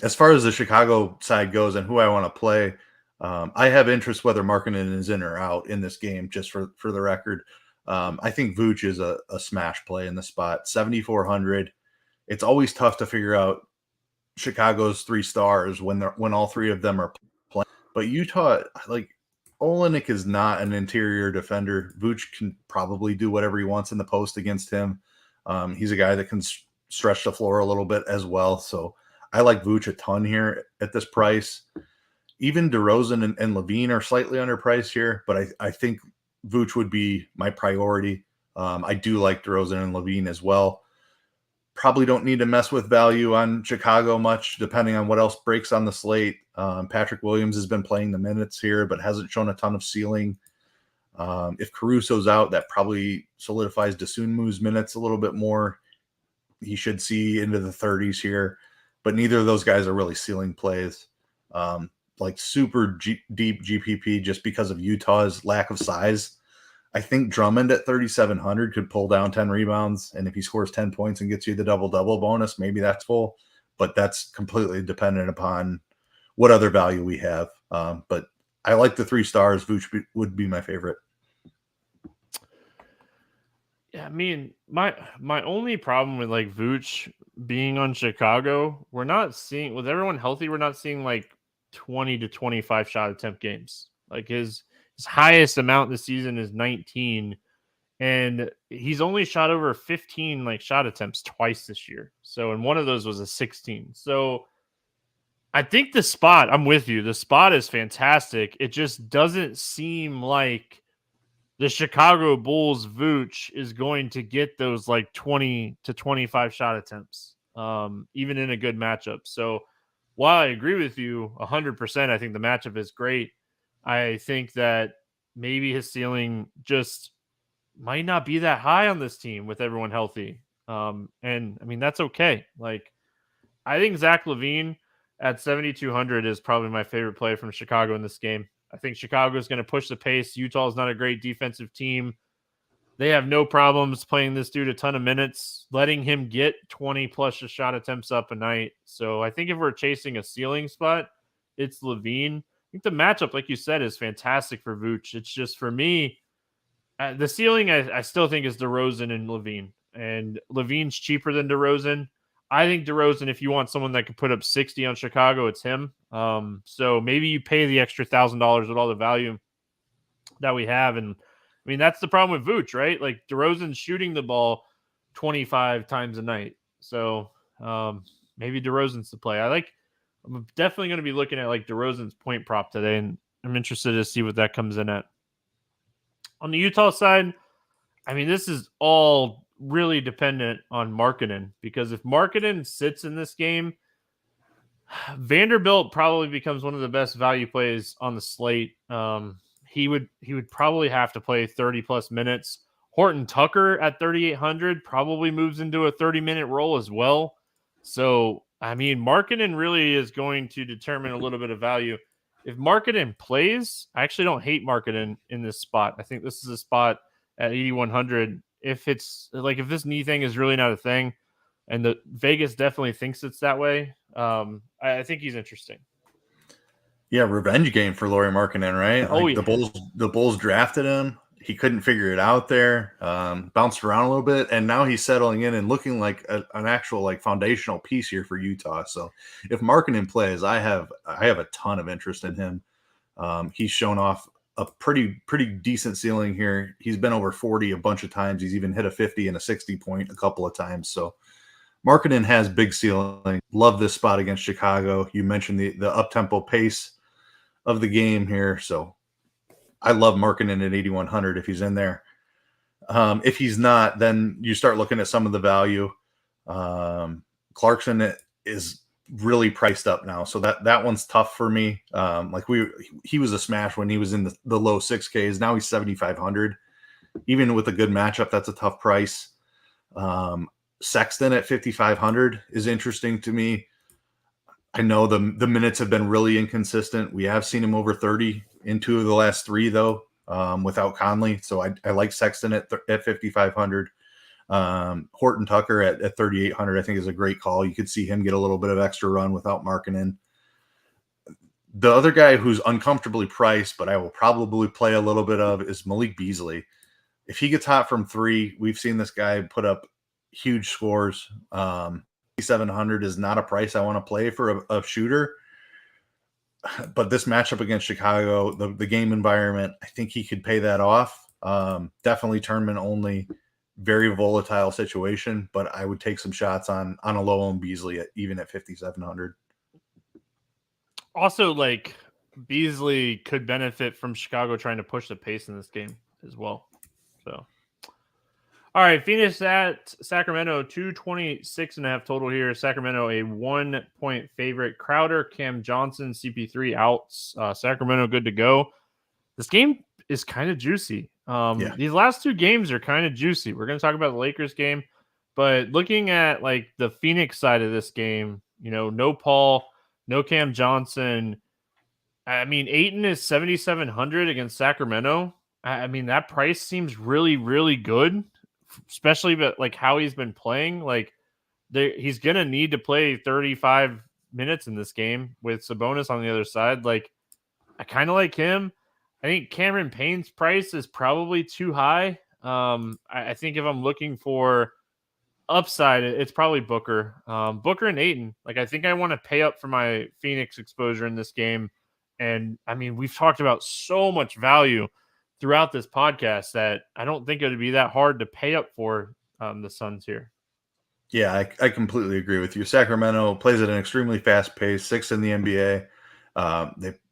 As far as the Chicago side goes and who I want to play, I have interest whether Markkanen is in or out in this game, just for the record. I think Vooch is a smash play in the spot. 7,400. It's always tough to figure out Chicago's 3 stars when all three of them are playing. But Utah, like Olenek is not an interior defender. Vooch can probably do whatever he wants in the post against him. He's a guy that can stretch the floor a little bit as well. So I like Vooch a ton here at this price. Even DeRozan and Levine are slightly underpriced here, but I think Vooch would be my priority. I do like DeRozan and Levine as well. Probably don't need to mess with value on Chicago much, depending on what else breaks on the slate. Patrick Williams has been playing the minutes here, but hasn't shown a ton of ceiling. If Caruso's out, that probably solidifies Dosunmu's minutes a little bit more. He should see into the 30s here, but neither of those guys are really ceiling plays. Like super deep GPP just because of Utah's lack of size. I think Drummond at 3,700 could pull down 10 rebounds. And if he scores 10 points and gets you the double-double bonus, maybe that's full. But that's completely dependent upon what other value we have. But I like the 3 stars. Vooch would be my favorite.
Yeah, I mean, my only problem with like Vooch being on Chicago, we're not seeing with everyone healthy, we're not seeing like 20 to 25 shot attempt games. Like his highest amount this season is 19, and he's only shot over 15 like shot attempts twice this year. So and one of those was a 16. So I think the spot, I'm with you. The spot is fantastic. It just doesn't seem like the Chicago Bulls Vooch is going to get those like 20 to 25 shot attempts, even in a good matchup. So while I agree with you 100%, I think the matchup is great. I think that maybe his ceiling just might not be that high on this team with everyone healthy. And I mean, that's okay. Like, I think Zach LaVine at 7,200 is probably my favorite play from Chicago in this game. I think Chicago is going to push the pace. Utah is not a great defensive team. They have no problems playing this dude a ton of minutes, letting him get 20 plus shot attempts up a night. So I think if we're chasing a ceiling spot, it's LaVine. I think the matchup, like you said, is fantastic for Vooch. It's just for me, the ceiling I still think is DeRozan and LaVine. And LaVine's cheaper than DeRozan. I think DeRozan, if you want someone that could put up 60 on Chicago, it's him. So maybe you pay the extra $1,000 with all the value that we have. And I mean, that's the problem with Vooch, right? Like DeRozan's shooting the ball 25 times a night. So maybe DeRozan's the play. I'm definitely going to be looking at like DeRozan's point prop today, and I'm interested to see what that comes in at. On the Utah side, I mean, this is all really dependent on Markkanen, because if Markkanen sits in this game, Vanderbilt probably becomes one of the best value plays on the slate. He would probably have to play 30 plus minutes. Horton Tucker at 3,800 probably moves into a 30-minute role as well. So, I mean, Markkanen really is going to determine a little bit of value. If Markkanen plays, I actually don't hate Markkanen in this spot. I think this is a spot at 8,100. If it's like, if this knee thing is really not a thing, and the Vegas definitely thinks it's that way, I think he's interesting.
Yeah, revenge game for Lauri Markkanen, right?
Oh,
Like
yeah.
the Bulls drafted him. He couldn't figure it out there. Bounced around a little bit, and now he's settling in and looking like an actual like foundational piece here for Utah. So if Markkanen plays, I have a ton of interest in him. He's shown off a pretty decent ceiling here. He's been over 40 a bunch of times. He's even hit a 50 and a 60 point a couple of times. So Markkanen has big ceiling. Love this spot against Chicago. You mentioned the up-tempo pace. of the game here. So I love marking in at 8,100 if he's in there. If he's not, then you start looking at some of the value. Clarkson is really priced up now, so that one's tough for me. He was a smash when he was in the low 6Ks. Now he's 7,500. Even with a good matchup, that's a tough price. Sexton at 5,500 is interesting to me. I know the minutes have been really inconsistent. We have seen him over 30 in 2 of the last 3, though, without Conley. So I like Sexton at 5,500. Horton Tucker at 3,800, I think, is a great call. You could see him get a little bit of extra run without marking in. The other guy who's uncomfortably priced, but I will probably play a little bit of, is Malik Beasley. If he gets hot from 3, we've seen this guy put up huge scores. 700 is not a price I want to play for a shooter. But this matchup against Chicago, the game environment, I think he could pay that off. Definitely tournament only, very volatile situation, but I would take some shots on a low-owned Beasley even at 5,700.
Also, like, Beasley could benefit from Chicago trying to push the pace in this game as well. So, all right, Phoenix at Sacramento, 226.5 total here. Sacramento a 1-point favorite. Crowder, Cam Johnson, CP3 outs. Sacramento good to go. This game is kind of juicy. These last 2 games are kind of juicy. We're going to talk about the Lakers game, but looking at like the Phoenix side of this game, no Paul, no Cam Johnson. I mean, Ayton is 7,700 against Sacramento. I mean, that price seems really, really good, especially but like how he's been playing. Like, he's gonna need to play 35 minutes in this game with Sabonis on the other side. Like, I kind of like him. I think Cameron Payne's price is probably too high. I think if I'm looking for upside, it's probably Booker. Booker and Ayton. Like, I think I want to pay up for my Phoenix exposure in this game. And I mean, we've talked about so much value throughout this podcast that I don't think it would be that hard to pay up for the Suns here.
Yeah, I completely agree with you. Sacramento plays at an extremely fast pace, 6th in the NBA.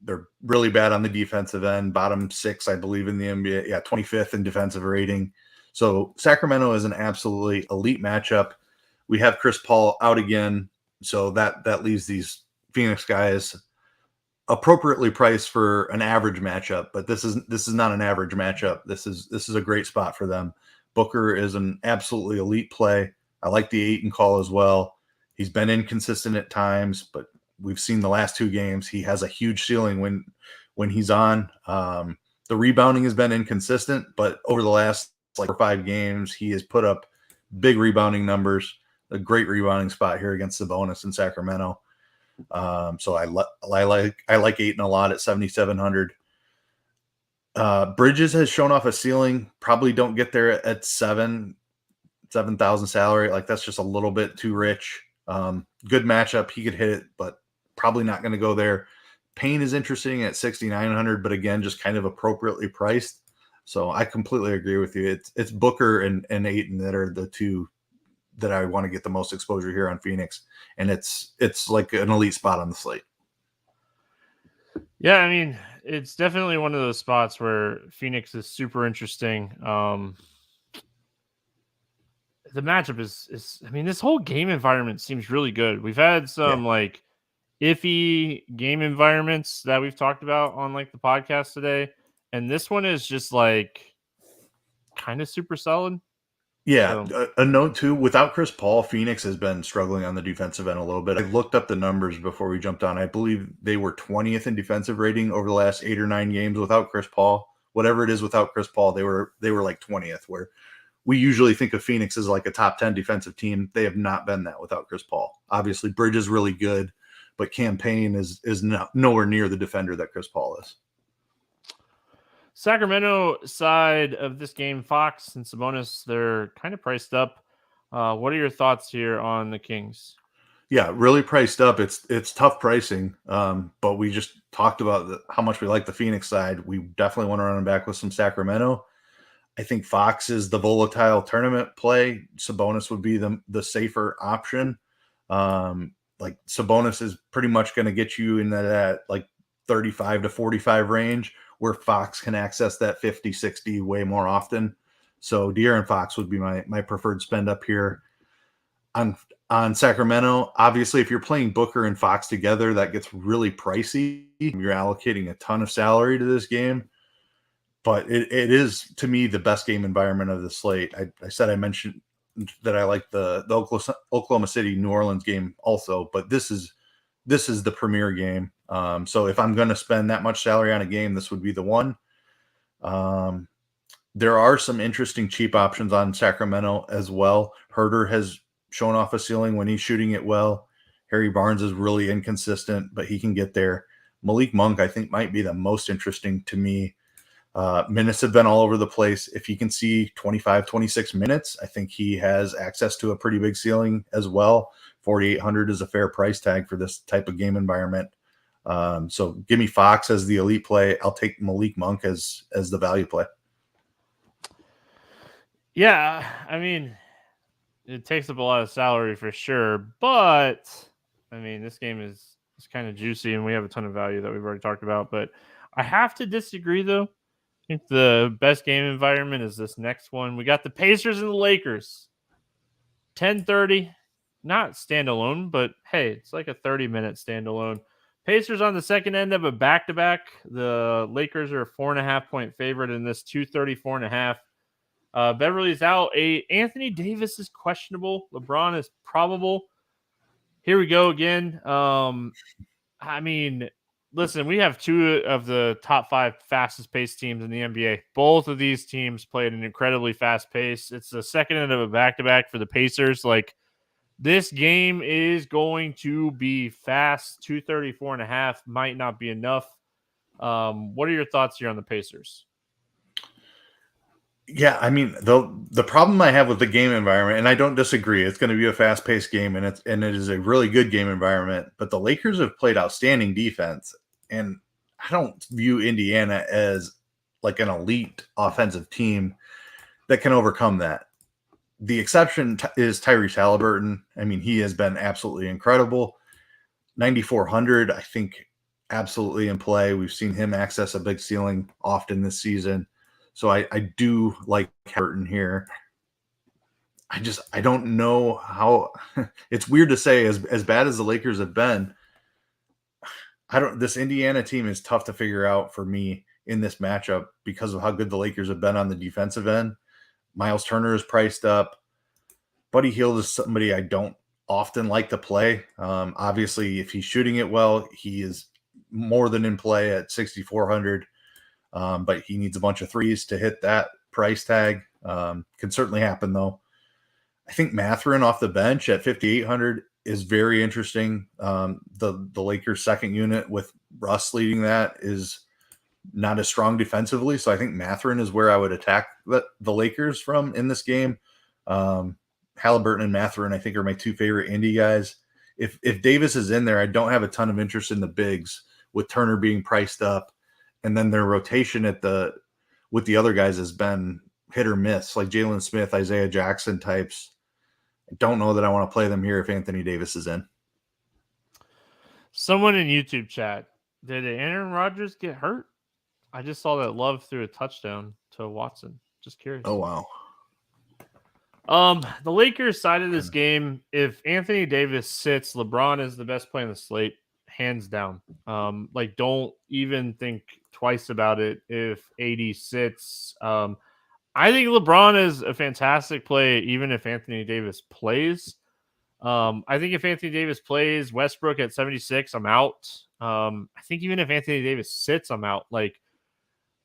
They're really bad on the defensive end, bottom 6, I believe, in the NBA. Yeah, 25th in defensive rating. So Sacramento is an absolutely elite matchup. We have Chris Paul out again, so that leaves these Phoenix guys appropriately priced for an average matchup, but this is not an average matchup. This is a great spot for them. Booker is an absolutely elite play. I like the Ayton call as well. He's been inconsistent at times, but we've seen the last 2 games. He has a huge ceiling when he's on. The rebounding has been inconsistent, but over the last 4 or 5 games, he has put up big rebounding numbers. A great rebounding spot here against Sabonis in Sacramento. So I like Ayton a lot at 7,700. Bridges has shown off a ceiling. Probably don't get there at 7,000 salary. Like, that's just a little bit too rich. Good matchup. He could hit it, but probably not going to go there. Payne is interesting at 6,900, but again, just kind of appropriately priced. So I completely agree with you. It's Booker and Ayton that are the 2 that I want to get the most exposure here on Phoenix. And it's like an elite spot on the slate.
Yeah, I mean, it's definitely one of those spots where Phoenix is super interesting. The matchup is I mean, this whole game environment seems really good. We've had some like iffy game environments that we've talked about on like the podcast today. And this one is just like kind of super solid.
Yeah, a note too, without Chris Paul, Phoenix has been struggling on the defensive end a little bit. I looked up the numbers before we jumped on. I believe they were 20th in defensive rating over the last 8 or 9 games without Chris Paul. Whatever it is without Chris Paul, they were like 20th, where we usually think of Phoenix as like a top 10 defensive team. They have not been that without Chris Paul. Obviously, Bridges is really good, but Cam Payne is nowhere near the defender that Chris Paul is.
Sacramento side of this game, Fox and Sabonis, they're kind of priced up. What are your thoughts here on the Kings?
Yeah, really priced up. It's tough pricing, but we just talked about how much we like the Phoenix side. We definitely want to run them back with some Sacramento. I think Fox is the volatile tournament play. Sabonis would be the safer option. Like, Sabonis is pretty much going to get you in that like 35 to 45 range, where Fox can access that 50, 60 way more often. So De'Aaron Fox would be my preferred spend up here. On Sacramento, obviously, if you're playing Booker and Fox together, that gets really pricey. You're allocating a ton of salary to this game. But it is, to me, the best game environment of the slate. I mentioned that I like the Oklahoma City New Orleans game also, but this is the premier game. So if I'm going to spend that much salary on a game, this would be the one. There are some interesting cheap options on Sacramento as well. Herter has shown off a ceiling when he's shooting it well. Harry Barnes is really inconsistent, but he can get there. Malik Monk, I think, might be the most interesting to me. Minutes have been all over the place. If he can see 25, 26 minutes, I think he has access to a pretty big ceiling as well. 4,800 is a fair price tag for this type of game environment. So give me Fox as the elite play. I'll take Malik Monk as the value play.
Yeah, I mean, it takes up a lot of salary for sure, but I mean, this game is kind of juicy, and we have a ton of value that we've already talked about. But I have to disagree, though. I think the best game environment is this next one. We got the Pacers and the Lakers. 10:30, not standalone, but hey, it's like a 30-minute standalone. Pacers on the second end of a back-to-back. The Lakers are a 4.5-point favorite in this 234.5. Beverly's out. Anthony Davis is questionable. LeBron is probable. Here we go again. I mean, listen, we have two of the top 5 fastest paced teams in the NBA. Both of these teams play at an incredibly fast pace. It's the second end of a back-to-back for the Pacers. Like, this game is going to be fast. 234.5 might not be enough. What are your thoughts here on the Pacers?
Yeah, I mean, the problem I have with the game environment, and I don't disagree, it's going to be a fast-paced game, and it is a really good game environment. But the Lakers have played outstanding defense, and I don't view Indiana as like an elite offensive team that can overcome that. The exception is Tyrese Halliburton. I mean, he has been absolutely incredible. 9,400, I think, absolutely in play. We've seen him access a big ceiling often this season. So I do like Halliburton here. I don't know how it's weird to say as bad as the Lakers have been. This Indiana team is tough to figure out for me in this matchup because of how good the Lakers have been on the defensive end. Miles Turner is priced up. Buddy Hield is somebody I don't often like to play. Obviously, if he's shooting it well, he is more than in play at 6,400. But he needs a bunch of threes to hit that price tag. Can certainly happen, though. I think Mathurin off the bench at 5,800 is very interesting. The Lakers' second unit with Russ leading that is not as strong defensively, so I think Mathurin is where I would attack the Lakers from in this game. Halliburton and Mathurin, I think, are my two favorite Indy guys. If Davis is in there, I don't have a ton of interest in the bigs, with Turner being priced up. And then their rotation with the other guys has been hit or miss, like Jalen Smith, Isaiah Jackson types. I don't know that I want to play them here if Anthony Davis is in.
Someone in YouTube chat, did Aaron Rodgers get hurt? I just saw that Love threw a touchdown to Watson. Just curious.
Oh, wow.
The Lakers side of this game, if Anthony Davis sits, LeBron is the best play on the slate, hands down. Don't even think twice about it if AD sits. I think LeBron is a fantastic play, even if Anthony Davis plays. I think if Anthony Davis plays, Westbrook at 76, I'm out. I think even if Anthony Davis sits, I'm out. Like,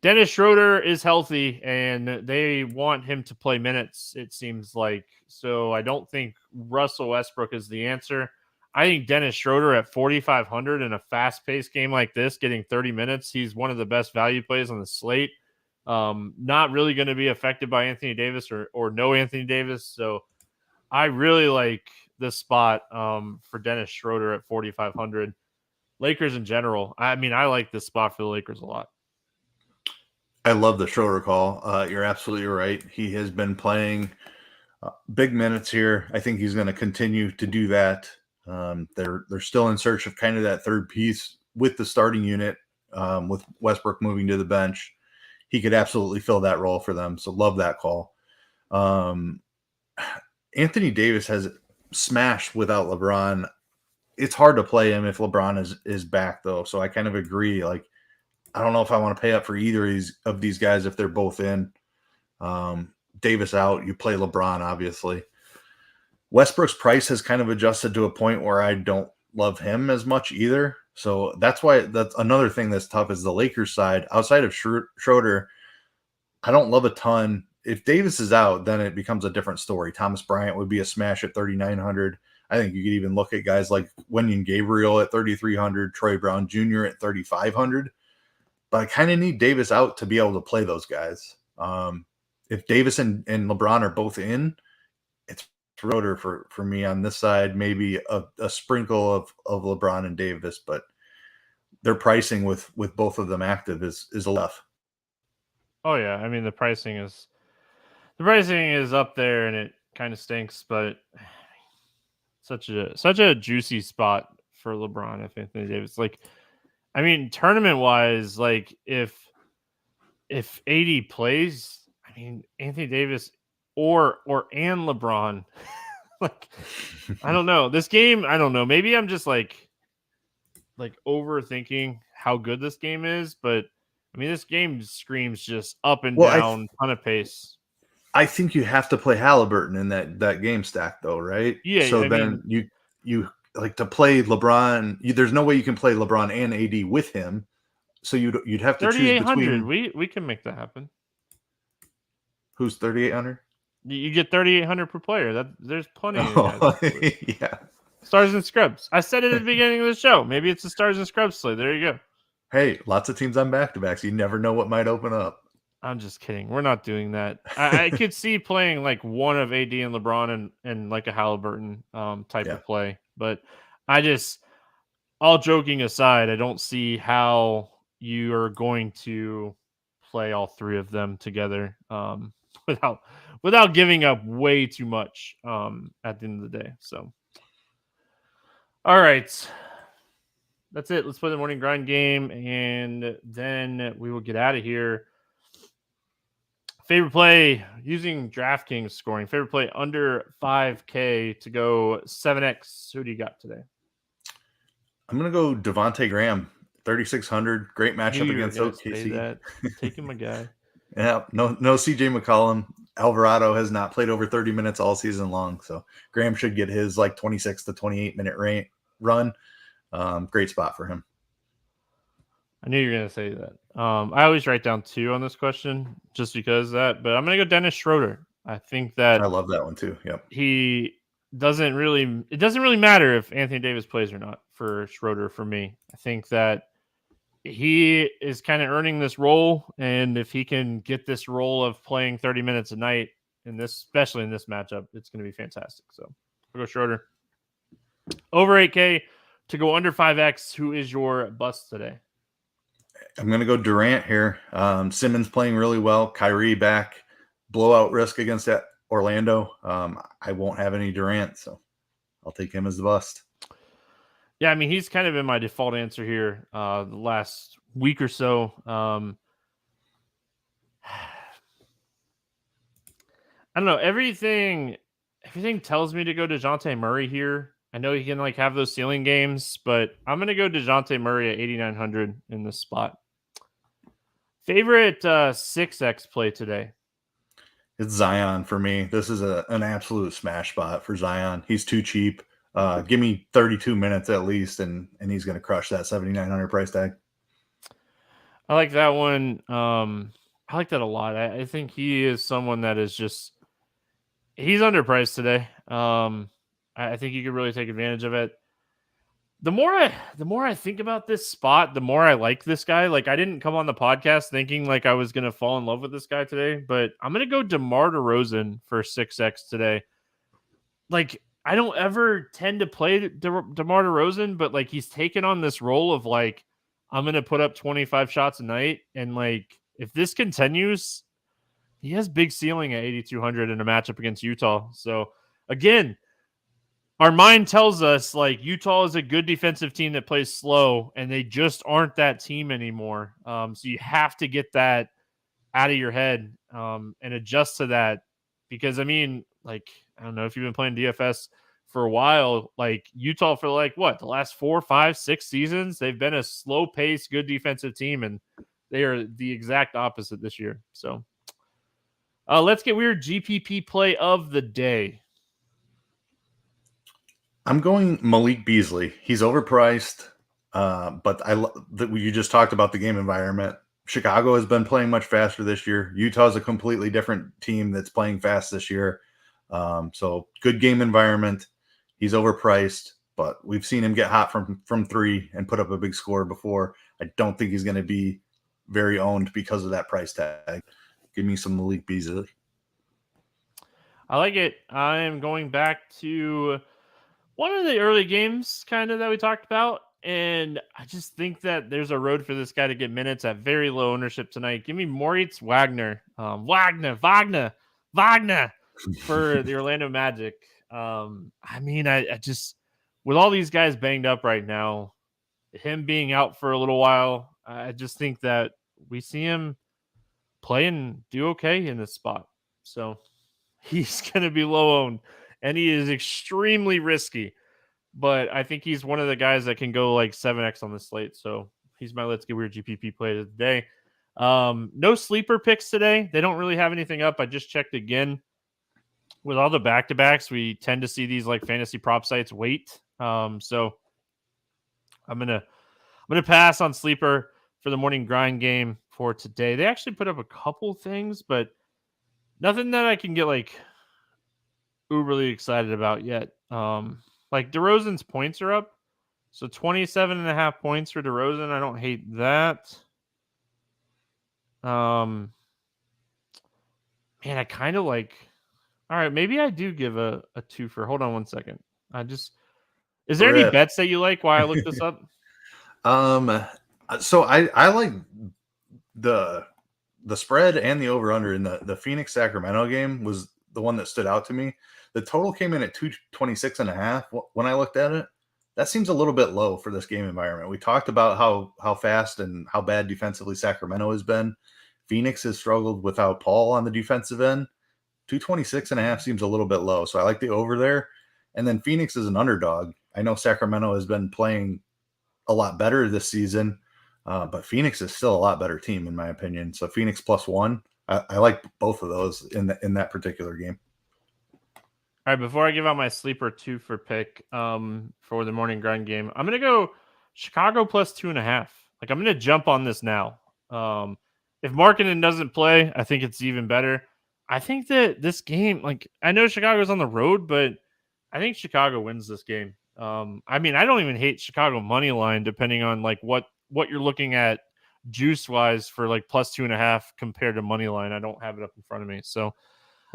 Dennis Schroeder is healthy, and they want him to play minutes, it seems like. So I don't think Russell Westbrook is the answer. I think Dennis Schroeder at 4,500 in a fast-paced game like this, getting 30 minutes, he's one of the best value plays on the slate. Not really going to be affected by Anthony Davis or no Anthony Davis. So I really like this spot for Dennis Schroeder at 4,500. Lakers in general, I mean, I like this spot for the Lakers a lot.
I love the Schroeder call. You're absolutely right. He has been playing big minutes here. I think he's going to continue to do that. They're still in search of kind of that third piece with the starting unit. with Westbrook moving to the bench. He could absolutely fill that role for them. So love that call. Anthony Davis has smashed without LeBron. It's hard to play him if LeBron is back, though. So I kind of agree. Like, I don't know if I want to pay up for either of these guys if they're both in. Davis out, you play LeBron, obviously. Westbrook's price has kind of adjusted to a point where I don't love him as much either. So that's another thing that's tough is the Lakers side. Outside of Schroeder, I don't love a ton. If Davis is out, then it becomes a different story. Thomas Bryant would be a smash at 3,900. I think you could even look at guys like Wenyen Gabriel at 3,300, Troy Brown Jr. at 3,500. But I kind of need Davis out to be able to play those guys. If Davis and LeBron are both in, it's Schroeder for me on this side. Maybe a sprinkle of LeBron and Davis, but their pricing with both of them active is a left.
Oh yeah, I mean the pricing is up there, and it kind of stinks, but such a juicy spot for LeBron if Anthony Davis. Like, I mean, tournament wise, like if AD plays, I mean Anthony Davis or and LeBron, like I don't know this game. I don't know. Maybe I'm just like overthinking how good this game is, but I mean this game screams just up and down, ton of pace.
I think you have to play Halliburton in that game stack, though, right?
Yeah.
So then you like to play LeBron. There's no way you can play LeBron and AD with him. So you'd have to choose between.
We can make that happen.
Who's 3,800?
You get 3,800 per player. There's plenty.
Yeah.
Stars and scrubs. I said it at the beginning of the show. Maybe it's a stars and scrubs slate. There you go.
Hey, lots of teams on back-to-backs. You never know what might open up.
I'm just kidding. We're not doing that. I could see playing like one of AD and LeBron and like a Halliburton type of play. But all joking aside, I don't see how you are going to play all three of them together without giving up way too much at the end of the day. So, all right. That's it. Let's play the morning grind game, and then we will get out of here. Favorite play using DraftKings scoring. Favorite play under 5K to go 7X. Who do you got today?
I'm going to go Devontae Graham, 3,600. Great matchup against OKC.
Taking my guy.
Yeah, no CJ McCollum. Alvarado has not played over 30 minutes all season long, so Graham should get his like 26 to 28 minute run. Great spot for him.
I knew you were going to say that. I always write down 2 on this question just because of that, but I'm going to go Dennis Schroeder. I think that
I love that one too. Yep.
It doesn't really matter if Anthony Davis plays or not for Schroeder for me. I think that he is kind of earning this role, and if he can get this role of playing 30 minutes a night especially in this matchup, it's going to be fantastic. So I'll go Schroeder. Over 8K to go under 5X. Who is your bust today?
I'm going to go Durant here. Simmons playing really well. Kyrie back. Blowout risk against that Orlando. I won't have any Durant, so I'll take him as the bust.
Yeah, I mean, he's kind of been my default answer here the last week or so. I don't know. Everything tells me to go DeJounte Murray here. I know he can like have those ceiling games, but I'm going to go DeJounte Murray at 8,900 in this spot. Favorite 6X play today?
It's Zion for me. This is an absolute smash spot for Zion. He's too cheap. Give me 32 minutes at least, and he's going to crush that 7,900 price tag.
I like that one. I like that a lot. I think he is someone that is just he's underpriced today. I think you could really take advantage of it. The more I think about this spot, the more I like this guy. Like I didn't come on the podcast thinking like I was gonna fall in love with this guy today, but I'm gonna go DeMar DeRozan for 6X today. Like I don't ever tend to play DeMar DeRozan, but like he's taken on this role of like I'm gonna put up 25 shots a night, and like if this continues, he has big ceiling at 8,200 in a matchup against Utah. So again, our mind tells us like Utah is a good defensive team that plays slow, and they just aren't that team anymore. So you have to get that out of your head and adjust to that, because I mean, like, I don't know if you've been playing DFS for a while, like Utah for like what, the last 4, 5, 6 seasons, they've been a slow paced, good defensive team, and they are the exact opposite this year. So let's get weird. GPP play of the day.
I'm going Malik Beasley. He's overpriced, but you just talked about the game environment. Chicago has been playing much faster this year. Utah's a completely different team that's playing fast this year. So good game environment. He's overpriced, but we've seen him get hot from three and put up a big score before. I don't think he's going to be very owned because of that price tag. Give me some Malik Beasley.
I like it. I am going back to one of the early games kind of that we talked about, and I just think that there's a road for this guy to get minutes at very low ownership tonight. Give me Moritz Wagner. Wagner for the Orlando Magic. I mean, I just, with all these guys banged up right now, him being out for a little while, I just think that we see him play and do okay in this spot. So he's going to be low owned, and he is extremely risky. But I think he's one of the guys that can go like 7x on the slate. So he's my Let's Get Weird GPP play of the day. No sleeper picks today. They don't really have anything up. I just checked again. With all the back-to-backs, we tend to see these like fantasy prop sites wait. So I'm gonna pass on sleeper for the morning grind game for today. They actually put up a couple things, but nothing that I can get like uberly excited about yet. Like DeRozan's points are up, so 27.5 points for DeRozan. I don't hate that. Man, I kind of like. All right, maybe I do give a twofer. Hold on one second. Is there any bets that you like while I look this up?
So I like the spread and the over under in the Phoenix Sacramento game was the one that stood out to me. The total came in at 226.5. When I looked at it, that seems a little bit low for this game environment. We talked about how fast and how bad defensively Sacramento has been. Phoenix has struggled without Paul on the defensive end. 226.5 seems a little bit low. So I like the over there. And then Phoenix is an underdog. I know Sacramento has been playing a lot better this season, but Phoenix is still a lot better team in my opinion. So Phoenix +1. I like both of those in that particular game.
All right, before I give out my sleeper twofer pick for the morning grind game, I'm going to go Chicago +2.5. Like, I'm going to jump on this now. If Markkanen doesn't play, I think it's even better. I think that this game, like, I know Chicago's on the road, but I think Chicago wins this game. I mean, I don't even hate Chicago money line, depending on like what you're looking at juice wise for like +2.5 compared to money line. I don't have it up in front of me. So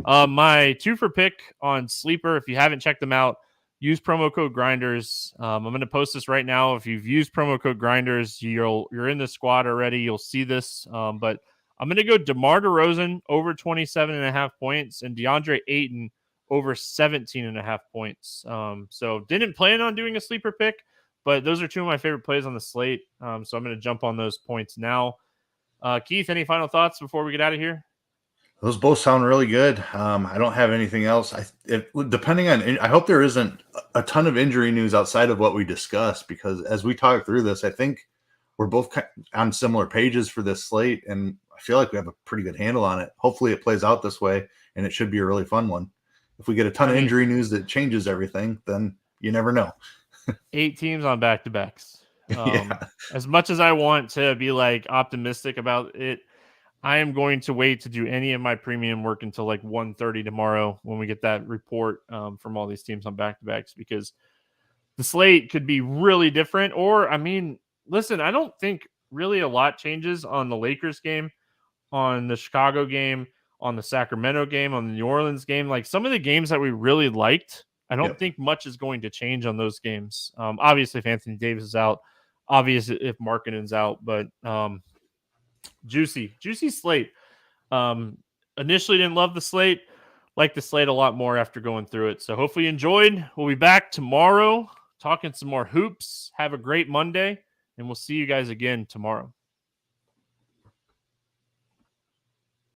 my twofer pick on sleeper, if you haven't checked them out, use promo code Grinders. I'm going to post this right now. If you've used promo code Grinders, you're in the squad already. You'll see this. But I'm going to go DeMar DeRozan over 27.5 points and DeAndre Ayton over 17.5 points. So didn't plan on doing a sleeper pick, but those are two of my favorite plays on the slate. So I'm going to jump on those points now. Keith, any final thoughts before we get out of here?
Those both sound really good. I don't have anything else. Depending on, I hope there isn't a ton of injury news outside of what we discussed, because as we talk through this, I think we're both on similar pages for this slate, and I feel like we have a pretty good handle on it. Hopefully it plays out this way, and it should be a really fun one. If we get a ton of injury news that changes everything, then you never know.
8 teams on back-to-backs.
Yeah.
As much as I want to be like optimistic about it, I am going to wait to do any of my premium work until like 1:30 tomorrow when we get that report from all these teams on back-to-backs, because the slate could be really different. Or, I mean, listen, I don't think really a lot changes on the Lakers game, on the Chicago game, on the Sacramento game, on the New Orleans game. Like some of the games that we really liked, I don't think much is going to change on those games. Obviously, if Anthony Davis is out, obviously if Markkanen's out, but juicy slate. Initially didn't love the slate, like the slate a lot more after going through it. So hopefully you enjoyed. We'll be back tomorrow talking some more hoops. Have a great Monday, and we'll see you guys again tomorrow.